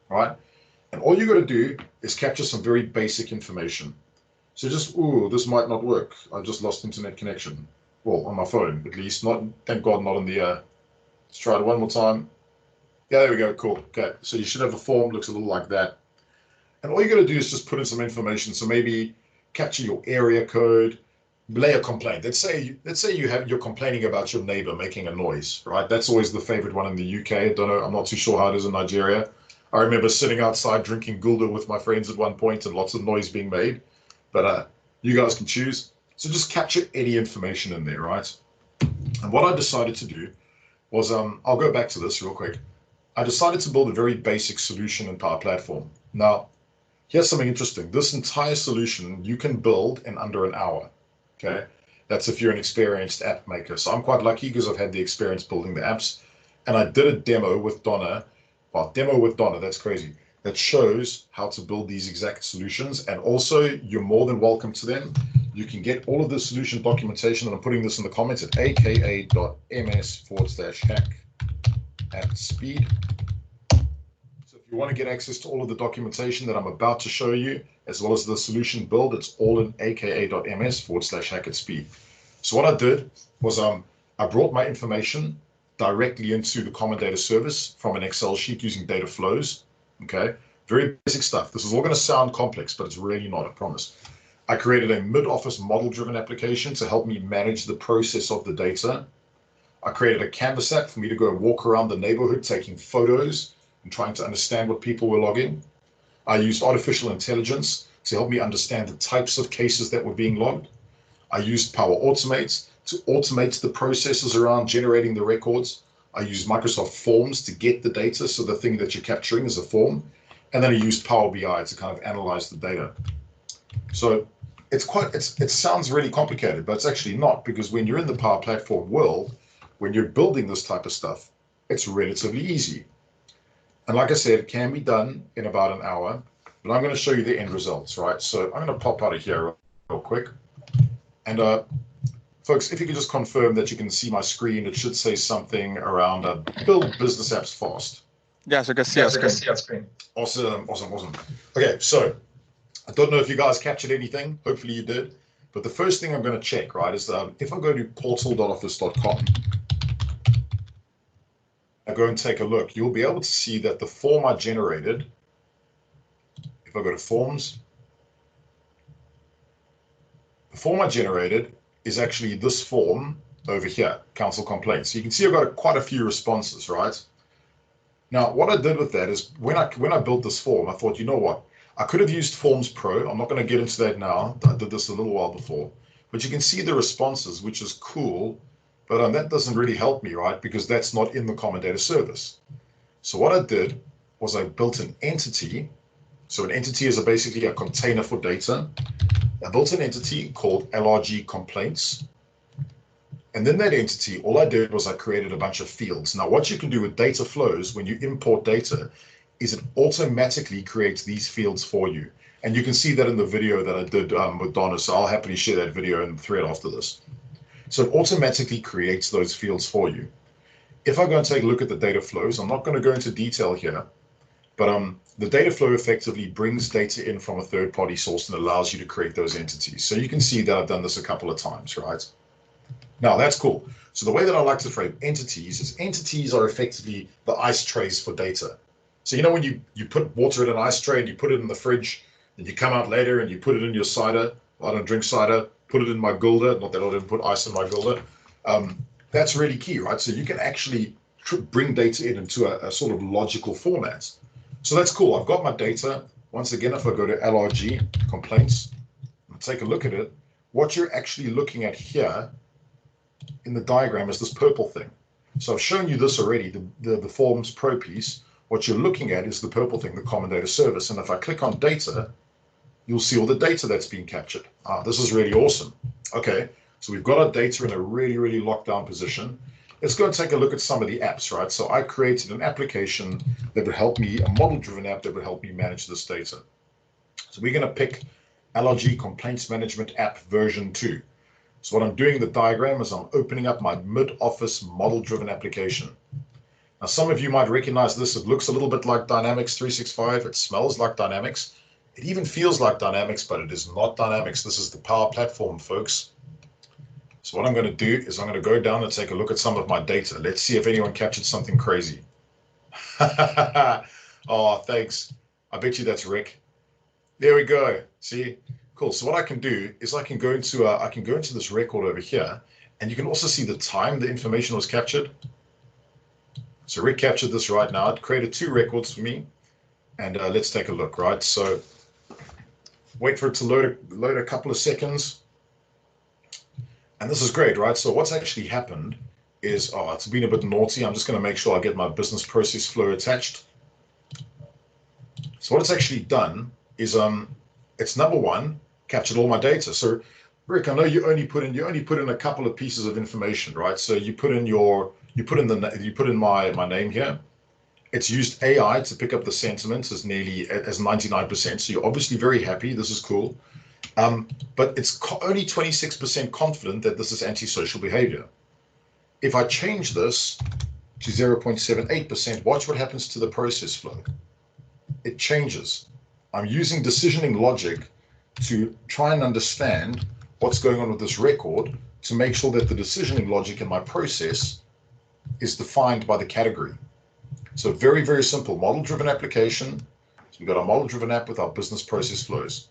right? And all you got to do is capture some very basic information. So just, ooh, this might not work. I just lost internet connection. Well, on my phone, at least. Not, thank God, not on the, let's try it one more time. Yeah, there we go, cool. Okay, so you should have a form, looks a little like that. And all you got to do is just put in some information. So maybe capture your area code, lay a complaint. Let's say you're complaining about your neighbor making a noise, right? That's always the favorite one in the UK. I don't know, I'm not too sure how it is in Nigeria. I remember sitting outside drinking Gulda with my friends at one point and lots of noise being made. But you guys can choose. So just capture any information in there, right? And what I decided to do was, I'll go back to this real quick. I decided to build a very basic solution in Power Platform. Now, here's something interesting. This entire solution you can build in under an hour. Okay, that's if you're an experienced app maker. So I'm quite lucky because I've had the experience building the apps, and I did a demo with Donna. Well, that's crazy. That shows how to build these exact solutions. And also you're more than welcome to them. You can get all of the solution documentation, and I'm putting this in the comments at aka.ms/hack@speed. So if you want to get access to all of the documentation that I'm about to show you, as well as the solution build, it's all in aka.ms/hack@speed. So what I did was I brought my information directly into the common data service from an Excel sheet using data flows. Okay, very basic stuff. This is all going to sound complex, but it's really not, I promise. I created a mid-office model-driven application to help me manage the process of the data. I created a Canvas app for me to go walk around the neighborhood taking photos and trying to understand what people were logging. I used artificial intelligence to help me understand the types of cases that were being logged. I used Power Automate to automate the processes around generating the records. I used Microsoft Forms to get the data, so the thing that you're capturing is a form. And then I used Power BI to kind of analyze the data. So it sounds really complicated, but it's actually not, because when you're in the Power Platform world, when you're building this type of stuff, it's relatively easy. And like I said, it can be done in about an hour, but I'm going to show you the end results, right? So I'm going to pop out of here real quick. And folks, if you could just confirm that you can see my screen, it should say something around build business apps fast. Yes, I can see our screen. Awesome. Okay, so I don't know if you guys captured anything. Hopefully you did. But the first thing I'm going to check, right, is if I go to portal.office.com, I go and take a look, you'll be able to see that the form I generated, if I go to forms, the form I generated is actually this form over here, council complaints. So you can see I've got quite a few responses, right? Now, what I did with that is when I built this form, I thought, you know what? I could have used Forms Pro. I'm not going to get into that now. I did this a little while before. But you can see the responses, which is cool. But that doesn't really help me, right? Because that's not in the common data service. So what I did was I built an entity. So an entity is basically a container for data. I built an entity called LRG complaints. And then that entity, all I did was I created a bunch of fields. Now, what you can do with data flows when you import data is it automatically creates these fields for you. And you can see that in the video that I did with Donna, so I'll happily share that video in the thread after this. So it automatically creates those fields for you. If I go and take a look at the data flows, I'm not going to go into detail here, but the data flow effectively brings data in from a third-party source and allows you to create those entities. So you can see that I've done this a couple of times, right? Now, that's cool. So the way that I like to frame entities is entities are effectively the ice trays for data. So you know when you put water in an ice tray and you put it in the fridge and you come out later and you put it in your cider. Well, I don't drink cider, put it in my Gulda, not that I didn't put ice in my Gulda. That's really key, right? So you can actually bring data into a sort of logical format. So that's cool. I've got my data. Once again, if I go to LRG complaints and take a look at it, what you're actually looking at here in the diagram is this purple thing. So I've shown you this already, the Forms Pro piece. What you're looking at is the purple thing, the common data service. And if I click on data, you'll see all the data that's being captured. This is really awesome. Okay, so we've got our data in a really, really locked down position. Let's go and take a look at some of the apps, right? So I created an application that would help me, a model-driven app that would help me manage this data. So we're going to pick LRG Complaints Management App version 2. So what I'm doing in the diagram is I'm opening up my mid-office model-driven application. Now, some of you might recognize this. It looks a little bit like Dynamics 365. It smells like Dynamics. It even feels like Dynamics, but it is not Dynamics. This is the Power Platform, folks. So what I'm going to do is I'm going to go down and take a look at some of my data. Let's see if anyone captured something crazy. Oh, thanks. I bet you that's Rick. There we go. See? Cool. So what I can do is I can go into this record over here, and you can also see the time the information was captured. So Rick captured this right now. It created 2 records for me, and let's take a look. Right. So wait for it to load a couple of seconds, and this is great, right? So what's actually happened is it's been a bit naughty. I'm just going to make sure I get my business process flow attached. So what it's actually done is it's number one, captured all my data. So Rick, I know you only put in a couple of pieces of information, right? So you put in my name here. It's used AI to pick up the sentiments as 99%. So you're obviously very happy. This is cool. But it's only 26% confident that this is antisocial behavior. If I change this to 0.78%, watch what happens to the process flow. It changes. I'm using decisioning logic to try and understand what's going on with this record to make sure that the decisioning logic in my process is defined by the category. So very, very simple model-driven application. So we've got our model-driven app with our business process flows.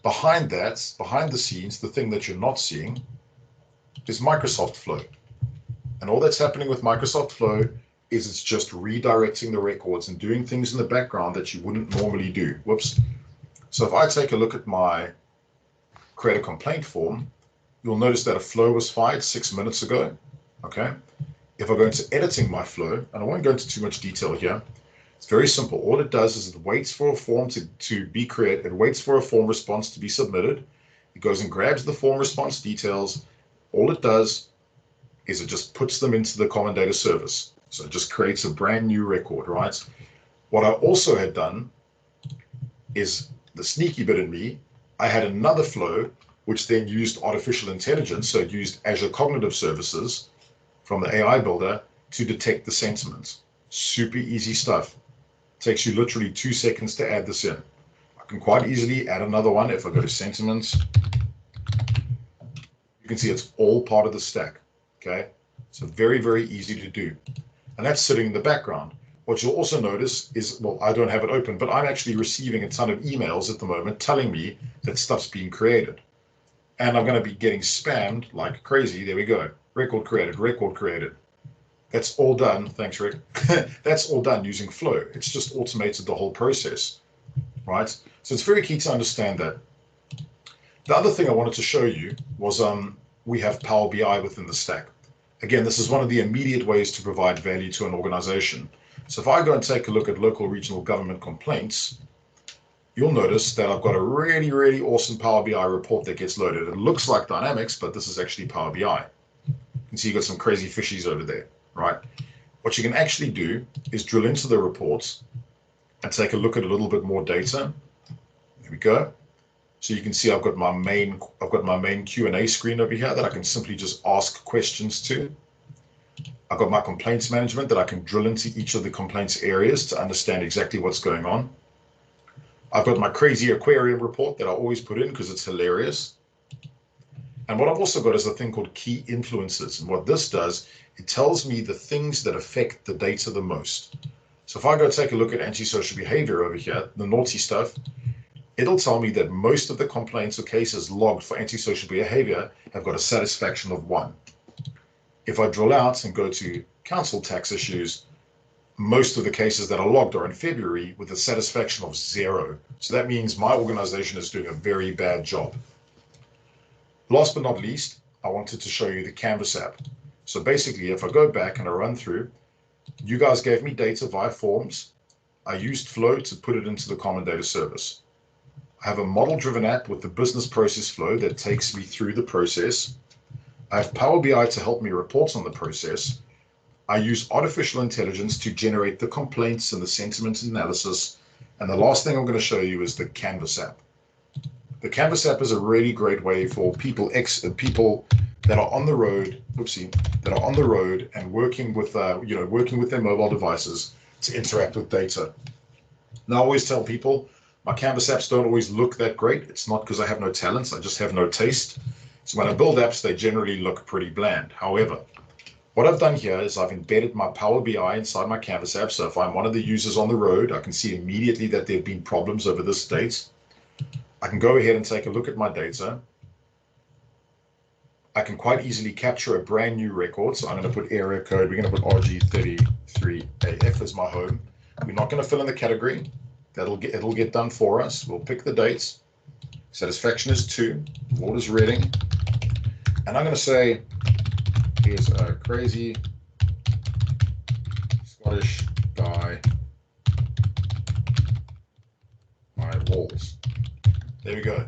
Behind that, behind the scenes, the thing that you're not seeing is Microsoft Flow. And all that's happening with Microsoft Flow is it's just redirecting the records and doing things in the background that you wouldn't normally do. Whoops. So if I take a look at my create a complaint form, you'll notice that a flow was fired 6 minutes ago. Okay. If I go into editing my flow, and I won't go into too much detail here, it's very simple. All it does is it waits for a form to be created. It waits for a form response to be submitted. It goes and grabs the form response details. All it does is it just puts them into the common data service. So it just creates a brand new record, right? What I also had done is the sneaky bit in me. I had another flow which then used artificial intelligence. So it used Azure Cognitive Services from the AI builder to detect the sentiments. Super easy stuff. Takes you literally 2 seconds to add this in. I can quite easily add another one. If I go to sentiments, you can see it's all part of the stack. Okay, so very, very easy to do. And that's sitting in the background. What you'll also notice is, well, I don't have it open, but I'm actually receiving a ton of emails at the moment telling me that stuff's being created. And I'm going to be getting spammed like crazy. There we go. Record created, record created. That's all done. Thanks, Rick. That's all done using Flow. It's just automated the whole process, right? So it's very key to understand that. The other thing I wanted to show you was we have Power BI within the stack. Again, this is one of the immediate ways to provide value to an organization. So if I go and take a look at local regional government complaints, you'll notice that I've got a really, really awesome Power BI report that gets loaded. It looks like Dynamics, but this is actually Power BI. You can see you've got some crazy fishies over there, right? What you can actually do is drill into the reports and take a look at a little bit more data. There we go. So you can see I've got my main Q&A screen over here that I can simply just ask questions to. I've got my complaints management that I can drill into each of the complaints areas to understand exactly what's going on. I've got my crazy aquarium report that I always put in because it's hilarious. And what I've also got is a thing called key influences. And what this does, it tells me the things that affect the data the most. So if I go take a look at antisocial behavior over here, the naughty stuff, it'll tell me that most of the complaints or cases logged for antisocial behavior have got a satisfaction of 1. If I drill out and go to council tax issues, most of the cases that are logged are in February with a satisfaction of 0. So that means my organization is doing a very bad job. Last but not least, I wanted to show you the Canvas app. So basically, if I go back and I run through, you guys gave me data via forms. I used Flow to put it into the common data service. I have a model-driven app with the business process flow that takes me through the process. I have Power BI to help me report on the process. I use artificial intelligence to generate the complaints and the sentiment analysis. And the last thing I'm going to show you is the Canvas app. The Canvas app is a really great way for people that are on the road, and working with their mobile devices to interact with data. Now, I always tell people, my Canvas apps don't always look that great. It's not because I have no talents, I just have no taste. So when I build apps, they generally look pretty bland. However, what I've done here is I've embedded my Power BI inside my Canvas app. So if I'm one of the users on the road, I can see immediately that there have been problems over this date. I can go ahead and take a look at my data. I can quite easily capture a brand new record. So I'm going to put area code. We're going to put RG33AF as my home. We're not going to fill in the category. It'll get done for us. We'll pick the dates. Satisfaction is 2. Water's reading. And I'm going to say, here's a crazy Scottish guy. My walls. There we go.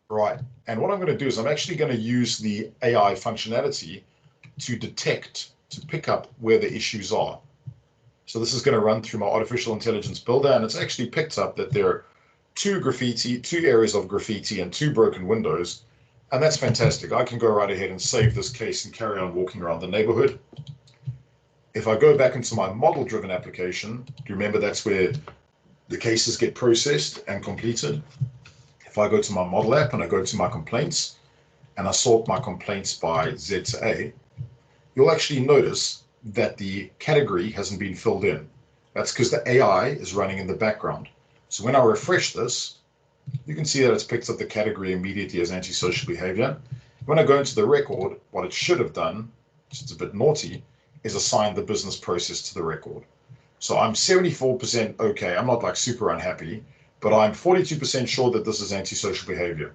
Right. And what I'm going to do is I'm actually going to use the AI functionality to pick up where the issues are. So this is going to run through my artificial intelligence builder, and it's actually picked up that there are two areas of graffiti and 2 broken windows, and that's fantastic. I can go right ahead and save this case and carry on walking around the neighborhood. If I go back into my model-driven application, do you remember that's where the cases get processed and completed? If I go to my model app and I go to my complaints and I sort my complaints by Z to A, you'll actually notice that the category hasn't been filled in. That's because the AI is running in the background. So when I refresh this, you can see that it's picked up the category immediately as antisocial behavior. When I go into the record, what it should have done, which is a bit naughty, is assign the business process to the record. So I'm 74% okay. I'm not like super unhappy, but I'm 42% sure that this is antisocial behavior.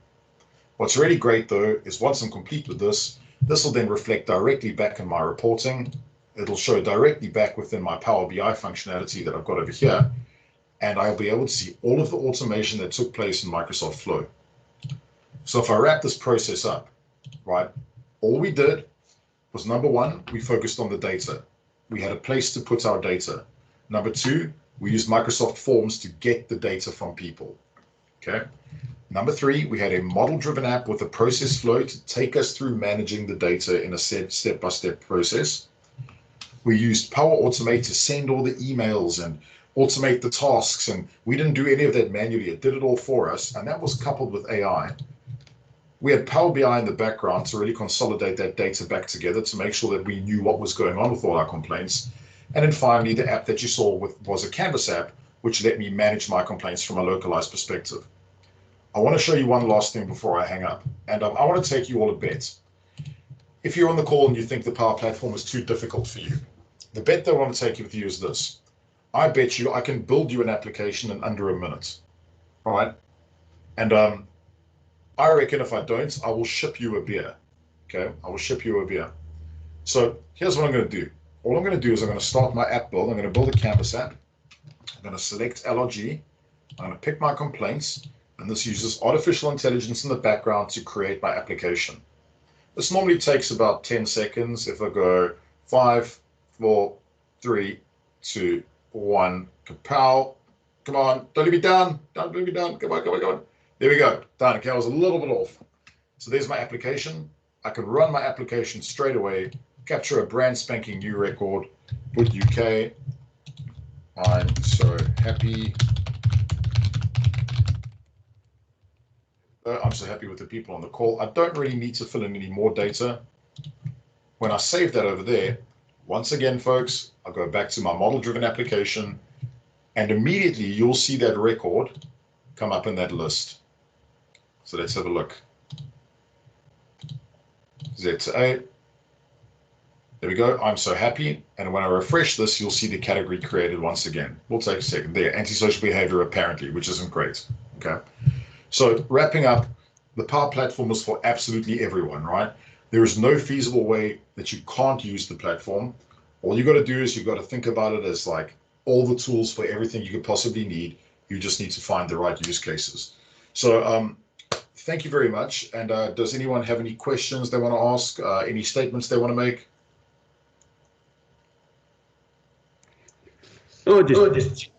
What's really great though, is once I'm complete with this, this will then reflect directly back in my reporting. It'll show directly back within my Power BI functionality that I've got over here. And I'll be able to see all of the automation that took place in Microsoft Flow. So if I wrap this process up, right, all we did was, number one, we focused on the data. We had a place to put our data. Number two, we used Microsoft Forms to get the data from people, okay? Number three, we had a model-driven app with a process flow to take us through managing the data in a step-by-step process. We used Power Automate to send all the emails and automate the tasks, and we didn't do any of that manually. It did it all for us, and that was coupled with AI. We had Power BI in the background to really consolidate that data back together to make sure that we knew what was going on with all our complaints. And then finally, the app that you saw was a Canvas app, which let me manage my complaints from a localized perspective. I want to show you one last thing before I hang up, and I want to take you all a bet. If you're on the call and you think the Power Platform is too difficult for you, the bet that I want to take with you is this. I bet you I can build you an application in under a minute, all right? And I reckon if I don't, I will ship you a beer, okay? I will ship you a beer. So here's what I'm going to do. All I'm going to do is I'm going to start my app build. I'm going to build a Canvas app. I'm going to select LRG. I'm going to pick my complaints, and this uses artificial intelligence in the background to create my application. This normally takes about 10 seconds. If I go 5, 4, 3, 2, 1, kapow. Come on, don't leave me down. Don't leave me down. Come on, come on, come on. There we go. Done. Okay, I was a little bit off. So there's my application. I can run my application straight away, capture a brand spanking new record, put UK. I'm so happy. I'm so happy with the people on the call. I don't really need to fill in any more data. When I save that over there, once again, folks, I'll go back to my model-driven application, and immediately you'll see that record come up in that list. So let's have a look. Z to A. There we go. I'm so happy. And when I refresh this, you'll see the category created once again. We'll take a second there. Antisocial behavior apparently, which isn't great. Okay. So wrapping up, the Power Platform is for absolutely everyone, right? There is no feasible way that you can't use the platform. All you got to do is you've got to think about it as like all the tools for everything you could possibly need. You just need to find the right use cases. So thank you very much. And does anyone have any questions they want to ask? Any statements they want to make? Oh, just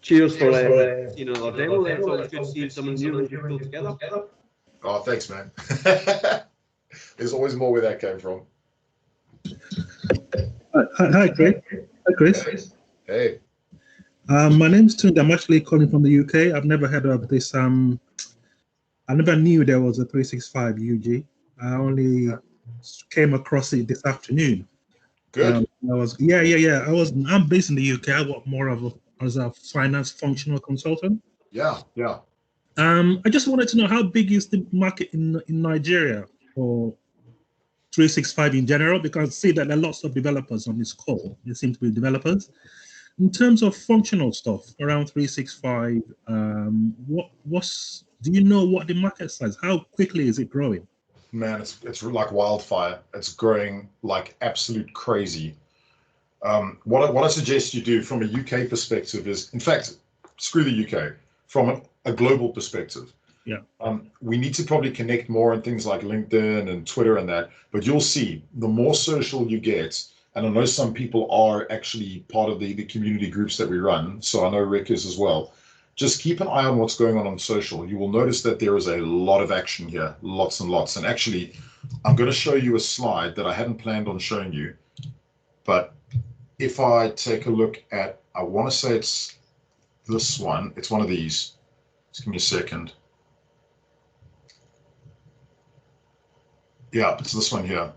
cheers for the demo there. It's always good to see something new that you pulled together. Oh, thanks, man. There's always more where that came from. Hi, Craig. Hi, Chris. Hey. My name's Tunde. I'm actually calling from the UK. I've never heard of this. I never knew there was a 365 UG. I only came across it this afternoon. Good. I'm based in the UK. I work more as a finance functional consultant. Yeah. I just wanted to know, how big is the market in Nigeria for 365 in general? Because I see that there are lots of developers on this call. There seem to be developers. In terms of functional stuff around 365, do you know what the market size? How quickly is it growing? Man, it's like wildfire. It's growing like absolute crazy. What I suggest you do from a UK perspective is, in fact, screw the UK, from a global perspective. Yeah. We need to probably connect more on things like LinkedIn and Twitter and that, but you'll see the more social you get, and I know some people are actually part of the community groups that we run, so I know Rick is as well. just keep an eye on what's going on social. You will notice that there is a lot of action here, lots and lots. And actually, I'm going to show you a slide that I hadn't planned on showing you. But if I take a look at, I want to say it's this one. It's one of these. Just give me a second. Yeah, it's this one here.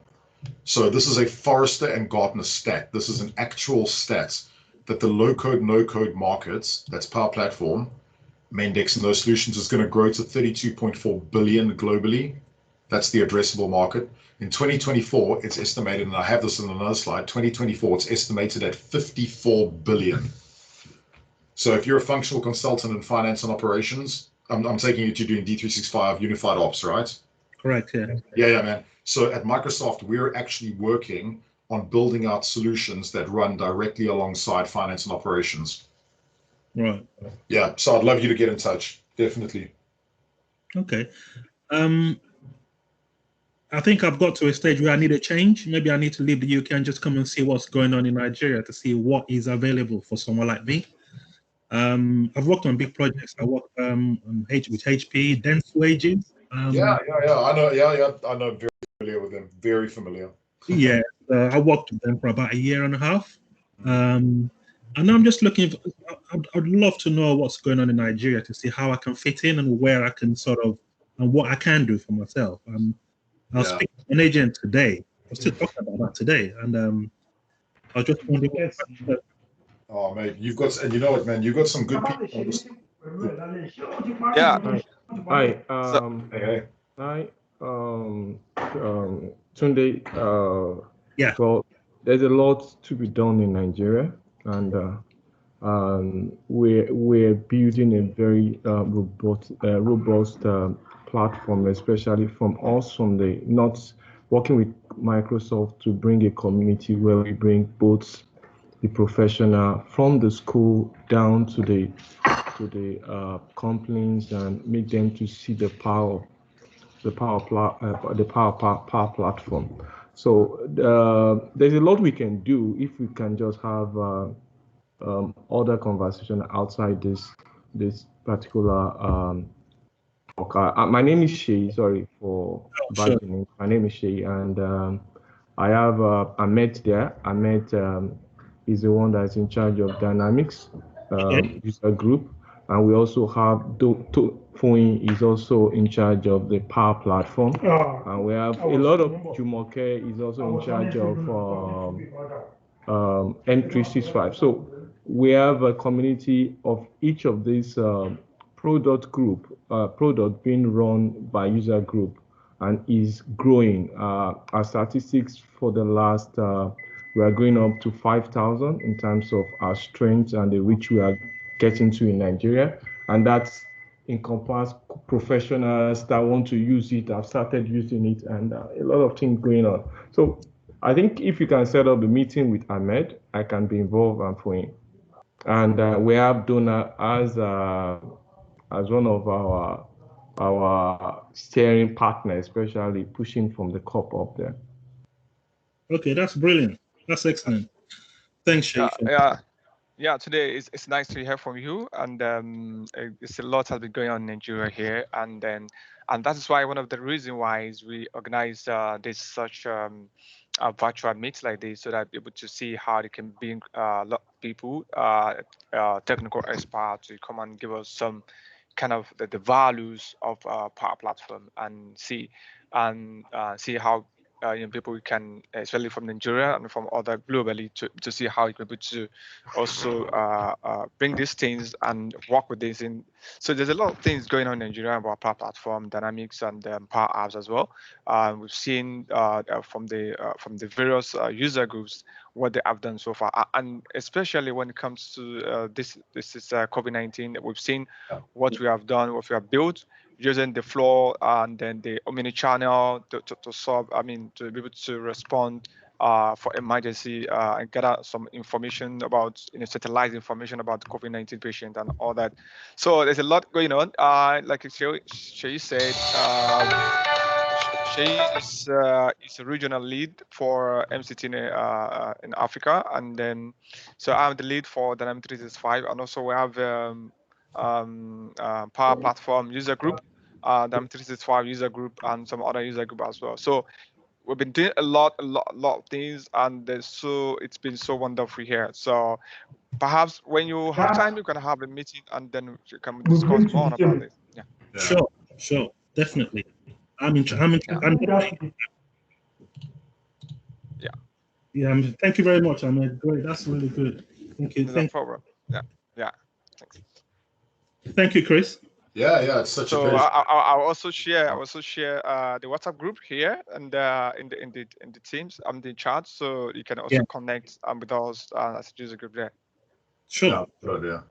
So this is a Forrester and Gartner stat. This is an actual stat that the low-code, no-code markets, that's Power Platform, Mendex and those solutions, is going to grow to 32.4 billion globally. That's the addressable market. In 2024, it's estimated, and I have this in another slide, 2024, it's estimated at 54 billion. So if you're a functional consultant in finance and operations, I'm taking it you're doing D365 Unified Ops, right? Correct, yeah. Yeah, man. So at Microsoft, we're actually working on building out solutions that run directly alongside finance and operations. Right. Yeah, so I'd love you to get in touch, definitely. Okay. I think I've got to a stage where I need a change. Maybe I need to leave the UK and just come and see what's going on in Nigeria to see what is available for someone like me. I've worked on big projects. I worked with HP, dense wages. I know. Yeah, I know. Very familiar with them. Very familiar. Yeah, I worked with them for about 1.5 years. And I'm just looking. I'd love to know what's going on in Nigeria to see how I can fit in and where I can and what I can do for myself. I was speaking to an agent today. I was still talking about that today, and I was just wondering. Oh, mate, you've got, and you know what, man, you've got some good people. Yeah. Hi. Hey. Hi. Tunde. Yeah. Well, there's a lot to be done in Nigeria, and we're building a very robust platform, especially from us not working with Microsoft to bring a community where we bring both the professional from the school down to the companies and make them to see the power platform. So there's a lot we can do if we can just have other conversation outside this particular talk. My name is Shay. Sorry for bargaining. My name is Shay, and I have Ahmed there. Ahmed is the one that's in charge of Dynamics user group, and we also have Foyin is also in charge of the Power Platform, and we have a lot of Jumoke is also in charge of N365. So we have a community of each of these product being run by user group and is growing. Our statistics for the last, we are going up to 5,000 in terms of our strength and the reach we are getting to in Nigeria. And that's encompass professionals that want to use it, have started using it, and a lot of things going on. So I think if you can set up a meeting with Ahmed, I can be involved and for him. And we have Donna as one of our steering partners, especially pushing from the top up there. Okay, that's brilliant. That's excellent. Thanks, Shay. Yeah. Today it's nice to hear from you, and it's a lot has been going on in Nigeria here, and that is why one of the reasons why is we organize this such virtual meets like this, so that able to see how they can bring a lot of people, technical experts, to come and give us some kind of the values of Power Platform and see how people can, especially from Nigeria and from other globally, to see how you can be able to also bring these things and work with this. So there's a lot of things going on in Nigeria about Power Platform, Dynamics, and Power Apps as well. We've seen from the various user groups what they have done so far, and especially when it comes to this is COVID-19. We've seen what we have done, what we have built, using the floor and then the omni-channel to be able to respond for emergency and gather some information about, satellite information about the COVID-19 patient and all that. So there's a lot going on. Like Shay said, Shay is a regional lead for MCTNAIJA in Africa, and then so I'm the lead for Dynamics 365, and also we have Power Platform user group, Dynamics 365 user group, and some other user group as well. So we've been doing a lot of things, and it's been so wonderful here. So perhaps when you have time, you can have a meeting, and then you can discuss more about this. Yeah. Sure, definitely. I'm thank you very much, Ahmed. Great, that's really good. Thank you. No problem. Yeah. Thanks. Thank you, Chris. Yeah, it's such a pleasure. I'll also share the WhatsApp group here and in the Teams the chat, so you can also connect with us as a user group there. Sure. Yeah.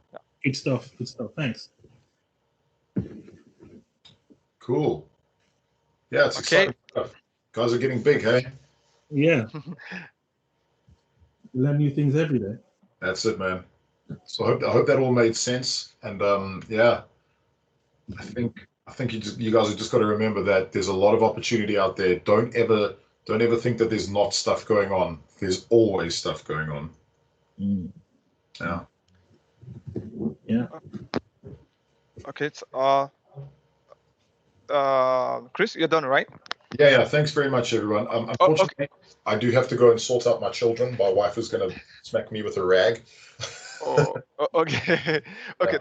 Good stuff. Thanks. Cool. Yeah, it's exciting stuff. Guys are getting big, hey? Yeah. Learn new things every day. That's it, man. So I hope that all made sense. And yeah, I think you guys have just got to remember that there's a lot of opportunity out there. Don't ever think that there's not stuff going on. There's always stuff going on. Yeah. Okay. Chris, you're done, right? Yeah. Thanks very much, everyone. Unfortunately, I do have to go and sort out my children. My wife is going to smack me with a rag. Okay.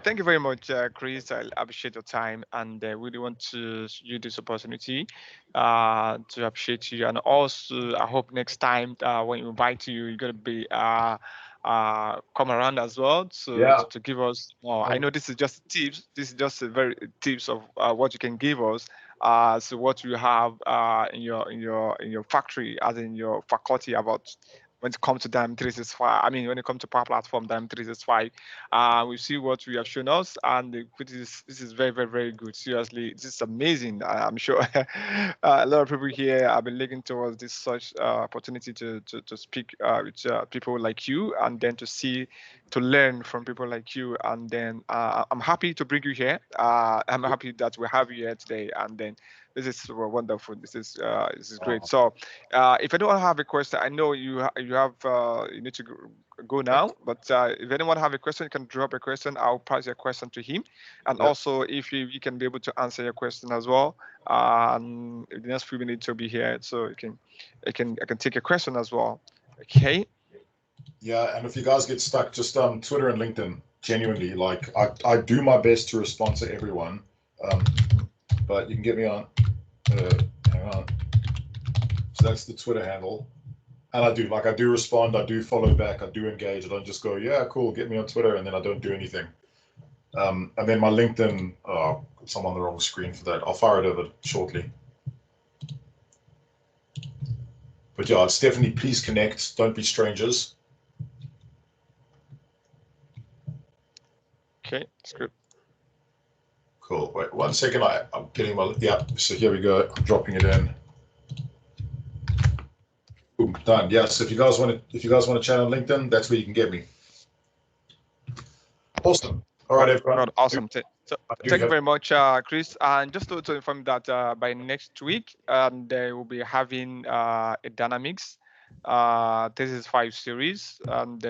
Thank you very much, Chris. I appreciate your time, and really want to use this opportunity to appreciate you. And also, I hope next time when we invite you, you're gonna be come around as well to give us more. I know this is just tips. This is just a very tips of what you can give us. So what you have in your factory, as in your faculty, about when it comes to Dynamics 365, I mean, when it comes to Power Platform Dynamics 365, we see what you have shown us, and this is very, very, very good. Seriously, this is amazing. I'm sure a lot of people here have been looking towards this such opportunity to speak with people like you, and then to learn from people like you. And then I'm happy to bring you here. I'm happy that we have you here today, and then this is wonderful. This is great. So if anyone have a question, I know you need to go now, but if anyone have a question, you can drop a question. I'll pass your question to him, and also if he can be able to answer your question as well. In the next few minutes he'll be here, so I can take a question as well. Okay. Yeah, and if you guys get stuck, just Twitter and LinkedIn. Genuinely, like I do my best to respond to everyone, but you can get me on. Hang on. So that's the Twitter handle, and I do respond, I do follow back, I do engage. I don't just go, yeah, cool, get me on Twitter, and then I don't do anything. And then my LinkedIn, I'm on the wrong screen for that. I'll fire it over shortly. But yeah, it's definitely, please connect. Don't be strangers. Okay, that's good. Cool. Wait 1 second. I'm getting my, so here we go. I'm dropping it in. Boom, done. Yeah. So if you guys want to chat on LinkedIn, that's where you can get me. Awesome. All right, everyone. Awesome. Thank you very much, Chris. And just to inform that by next week, they will be having a Dynamics 365 series, and then